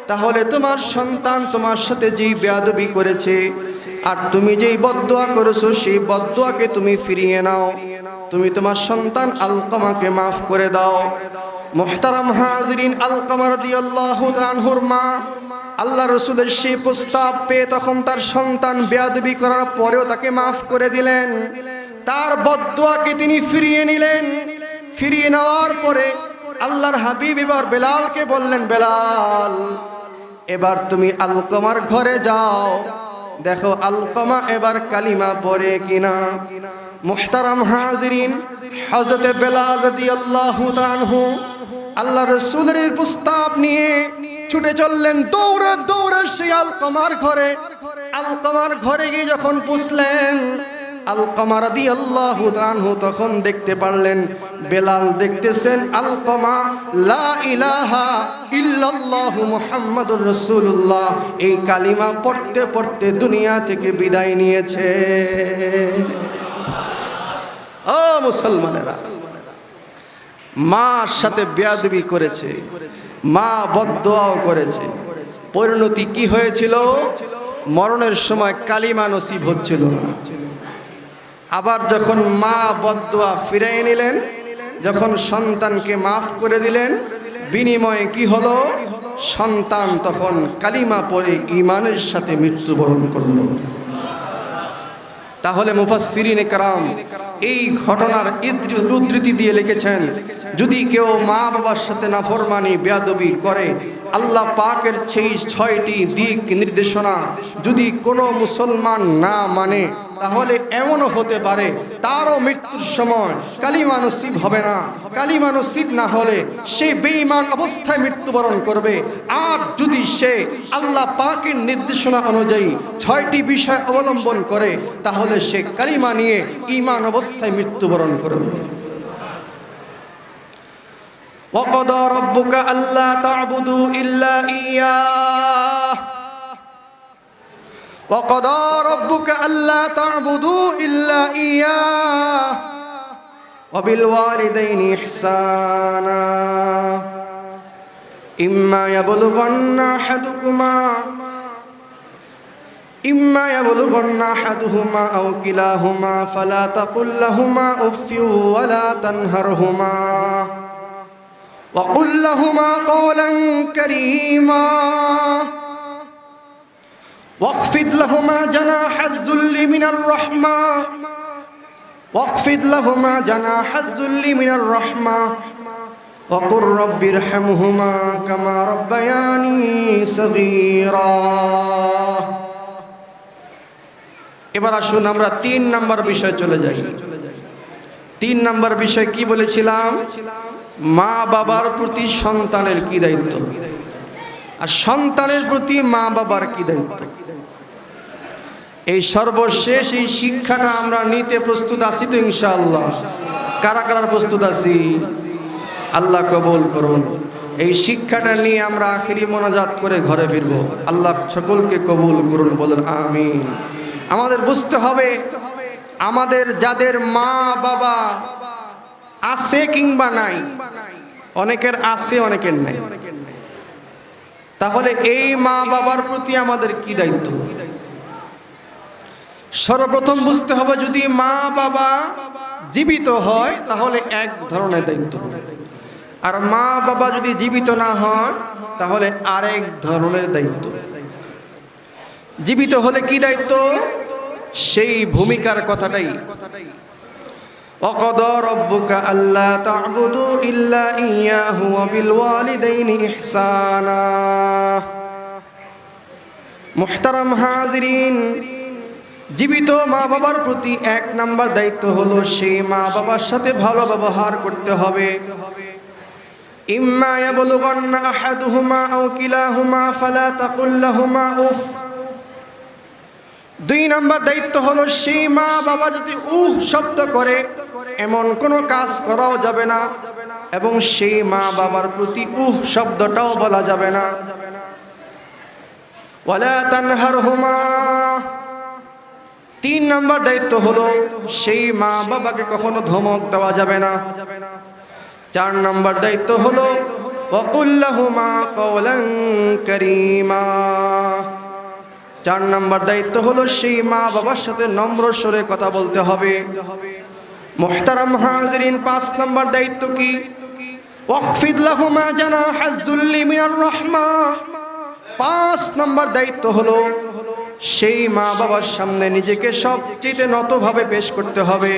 তাহলে তোমার সন্তান তোমার সাথে যেই বেয়াদবি করেছে আর তুমি যেই বদদুয়া করেছো সেই বদদুয়াকে তুমি ফিরিয়ে নাও, তুমি তোমার সন্তান আলকমাকে মাফ করে দাও। মুহতারাম হাজিরিন, আলকমা রাদিয়াল্লাহু তাআলা আনহুর মা আল্লাহ রসুলের সেই প্রস্তাব পেয়ে তখন তার সন্তান বেয়াদবি করার পরেও তাকে মাফ করে দিলেন, তার বদদুয়াকে তিনি ফিরিয়ে নিলেন। ফিরিয়ে নেওয়ার পরে আল্লাহর হাবিব এবার বেলালকে বললেন, বেলাল, এবার তুমি আলকমার ঘরে যাও, দেখো আলকমা এবার কালিমা পড়ে কিনা। মুহতারাম হাজিরিন, হযরত বেলাল রাদিয়াল্লাহু তাআলা আনহু আল্লাহ রাসূলের প্রস্তাব নিয়ে ছুটে চললেন, দৌড়ে দৌড়ে সেই আলকমার ঘরে। আলকমার ঘরে গিয়ে যখন পৌঁছলেন, আলকমা রাদিয়াল্লাহু তাআলা আনহু তখন দেখতে পারলেন বেলাল দেখতেছেন আলকমা লা ইলাহা ইল্লাল্লাহু মুহাম্মাদুর রাসূলুল্লাহ এই কালিমা পড়তে পড়তে দুনিয়া থেকে বিদায় নিয়েছে। ও মুসলমানেরা, মার সাথে বেয়াদবি করেছে, মা বদদুয়াও করেছে, পরিণতি কি হয়েছিল? মরণের সময় কালিমা নসিব হচ্ছিল না। আবার যখন মা বদদুয়া ফিরিয়ে নিলেন, যখন সন্তানকে মাফ করে দিলেন, বিনিময়ে কি হলো? সন্তান তখন কালিমা পড়ে ঈমানের সাথে মৃত্যুবরণ করল। তাহলে মুফাসসিরিনে কেরাম এই ঘটনার উদ্ধৃতি দিয়ে লিখেছেন, যদি কেউ মা বাবার সাথে নাফরমানি বেয়াদবি করে, আল্লাহ পাকের সেই ৬টি দিক নির্দেশনা যদি কোনো মুসলমান না মানে, তাহলে এমনও হতে পারে তারও মৃত্যুর সময় কালিমা নসিব হবে না। কালিমা নসিব না হলে সে বেঈমান অবস্থায় মৃত্যুবরণ করবে। আর যদি সে আল্লাহ পাকের নির্দেশনা অনুযায়ী ৬টি বিষয় অবলম্বন করে, তাহলে সে কালিমা নিয়ে ঈমান অবস্থায় মৃত্যুবরণ করবে। وَقَضَى رَبُّكَ أَلَّا تَعْبُدُوا إِلَّا إِيَّاهُ وَقَضَى رَبُّكَ أَلَّا تَعْبُدُوا إِلَّا إِيَّاهُ وَبِالْوَالِدَيْنِ إِحْسَانًا إِمَّا يَبْلُغَنَّ أَحَدُكُمَا ইম্মা ইয়াবলুগান্না আহাদুহুমা আও কিলাহুমা ফালা তাকুল লাহুমা উফফিউ ওয়ালা তানহারহুমা ওয়া কুল লাহুমা কওলান কারীমা ওয়াখফিদ লাহুমা জানাহাজ যুল্লি মিনার রাহমা واخفض لهما جناح الذل من الرحمة وقل رب ارحمهما كما ربياني صغيرا এবার আসুন আমরা 3 নাম্বার বিষয় চলে যাই। 3 নাম্বার বিষয় কি বলেছিলাম? মা বাবার প্রতি সন্তানের কি দায়িত্ব, আর সন্তানের প্রতি মা বাবার কি দায়িত্ব। এই সর্বশেষ এই শিক্ষাটা আমরা নিতে প্রস্তুত আছি তো ইনশাআল্লাহ? কারা কারা প্রস্তুত আছি? আল্লাহ কবুল করুন। এই শিক্ষাটা নিয়ে আমরা আখিরি মোনাজাত করে ঘরে ফিরবো। আল্লাহ সকলকে কবুল করুন, বলুন আমিন। আমাদের বুঝতে হবে, আমাদের যাদের মা বাবা আছে কিংবা নাই, অনেকের আছে অনেকের নাই, তাহলে এই মা বাবার প্রতি আমাদের কি দায়িত্ব? সর্বপ্রথম বুঝতে হবে, যদি মা বাবা জীবিত হয় তাহলে এক ধরনের দায়িত্ব, আর মা বাবা যদি জীবিত না হয় তাহলে আরেক ধরনের দায়িত্ব। জীবিত হলে কি দায়িত্ব, সেই ভূমিকার কথাটাই। ওয়াকাদা রাব্বুকা আল্লা তা'বুদু ইল্লা ইয়্যাহু ওয়া বিল ওয়ালিদাইনি ইহসানা। মুহতারাম হাজিরিন, জীবিত মা বাবার প্রতি 1 নাম্বার দায়িত্ব হলো সেই মা বাবার সাথে ভালো ব্যবহার করতে হবে। ইম্মা ইয়াবলুগান্না আহাদুহুমা আও কিলাহুমা ফালা তাকুল লাহুমা উফ। 2 নাম্বার দায়িত্ব হলো সেই মা বাবা যদি উহ শব্দ করে এমন কোনো কাজ করাও যাবে না, এবং সেই মা বাবার প্রতি উহ শব্দটাও বলা যাবে না। ওয়ালা তানহারহুমা। 3 নাম্বার দায়িত্ব হলো সেই মা বাবাকে কখনো ধমক দেওয়া যাবে না। 4 নাম্বার দায়িত্ব হলো ওয়াকুল লাহুমা কওলান কারীমা। 4 নাম্বার দায়িত্ব হলো সেই মা বাবার সাথে নম্র স্বরে কথা বলতে হবে। মুহতারাম হাজিরিন, 5 নাম্বার দায়িত্ব কি? ওয়াখফিদ লাহুমা জানাহাজ যুল্লি মিনার রাহমা। 5 নাম্বার দায়িত্ব হলো সেই মা বাবার সামনে নিজেকে সবচেয়ে নতভাবে পেশ করতে হবে।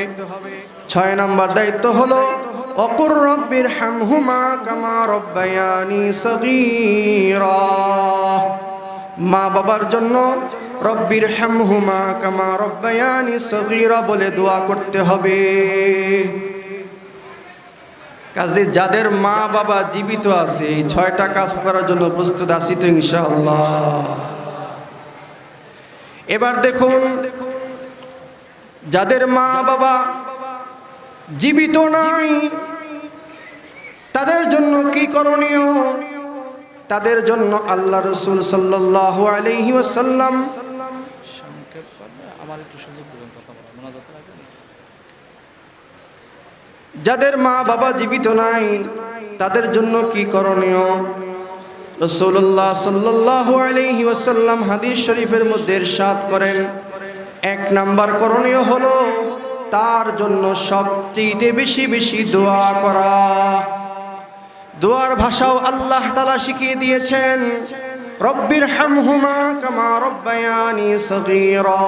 6 নাম্বার দায়িত্ব হলো ওয়াকুর রব্বির হামহুমা কামা রব্বায়ানি সগীরা। মা বাবার জন্য রব্বির হামহুমা কামা রব্বায়ানি সগীরা বলে দোয়া করতে হবে। কাজে যাদের মা বাবা জীবিত আছে এই 6টা কাজ করার জন্য প্রস্তুত আছি তো ইনশাআল্লাহ? এবার দেখুন, যাদের মা বাবা জীবিত নাই তাদের জন্য কি করণীয়? তাদের জন্য আল্লাহ রাসূল সাল্লাল্লাহু আলাইহি ওয়াসাল্লাম যাদের মা বাবা জীবিত নাই তাদের জন্য কি করণীয়? রাসূলুল্লাহ সাল্লাল্লাহু আলাইহি ওয়াসাল্লাম হাদিস শরীফের মধ্যে ইরশাদ করেন, 1 নাম্বার করণীয় হলো তার জন্য সবচেয়ে বেশি বেশি দোয়া করা। দোয়ার ভাষাও আল্লাহ তাআলা শিখিয়ে দিয়েছেন, রব্বির হামহুমা কামা রব্বায়ানি সগীরা।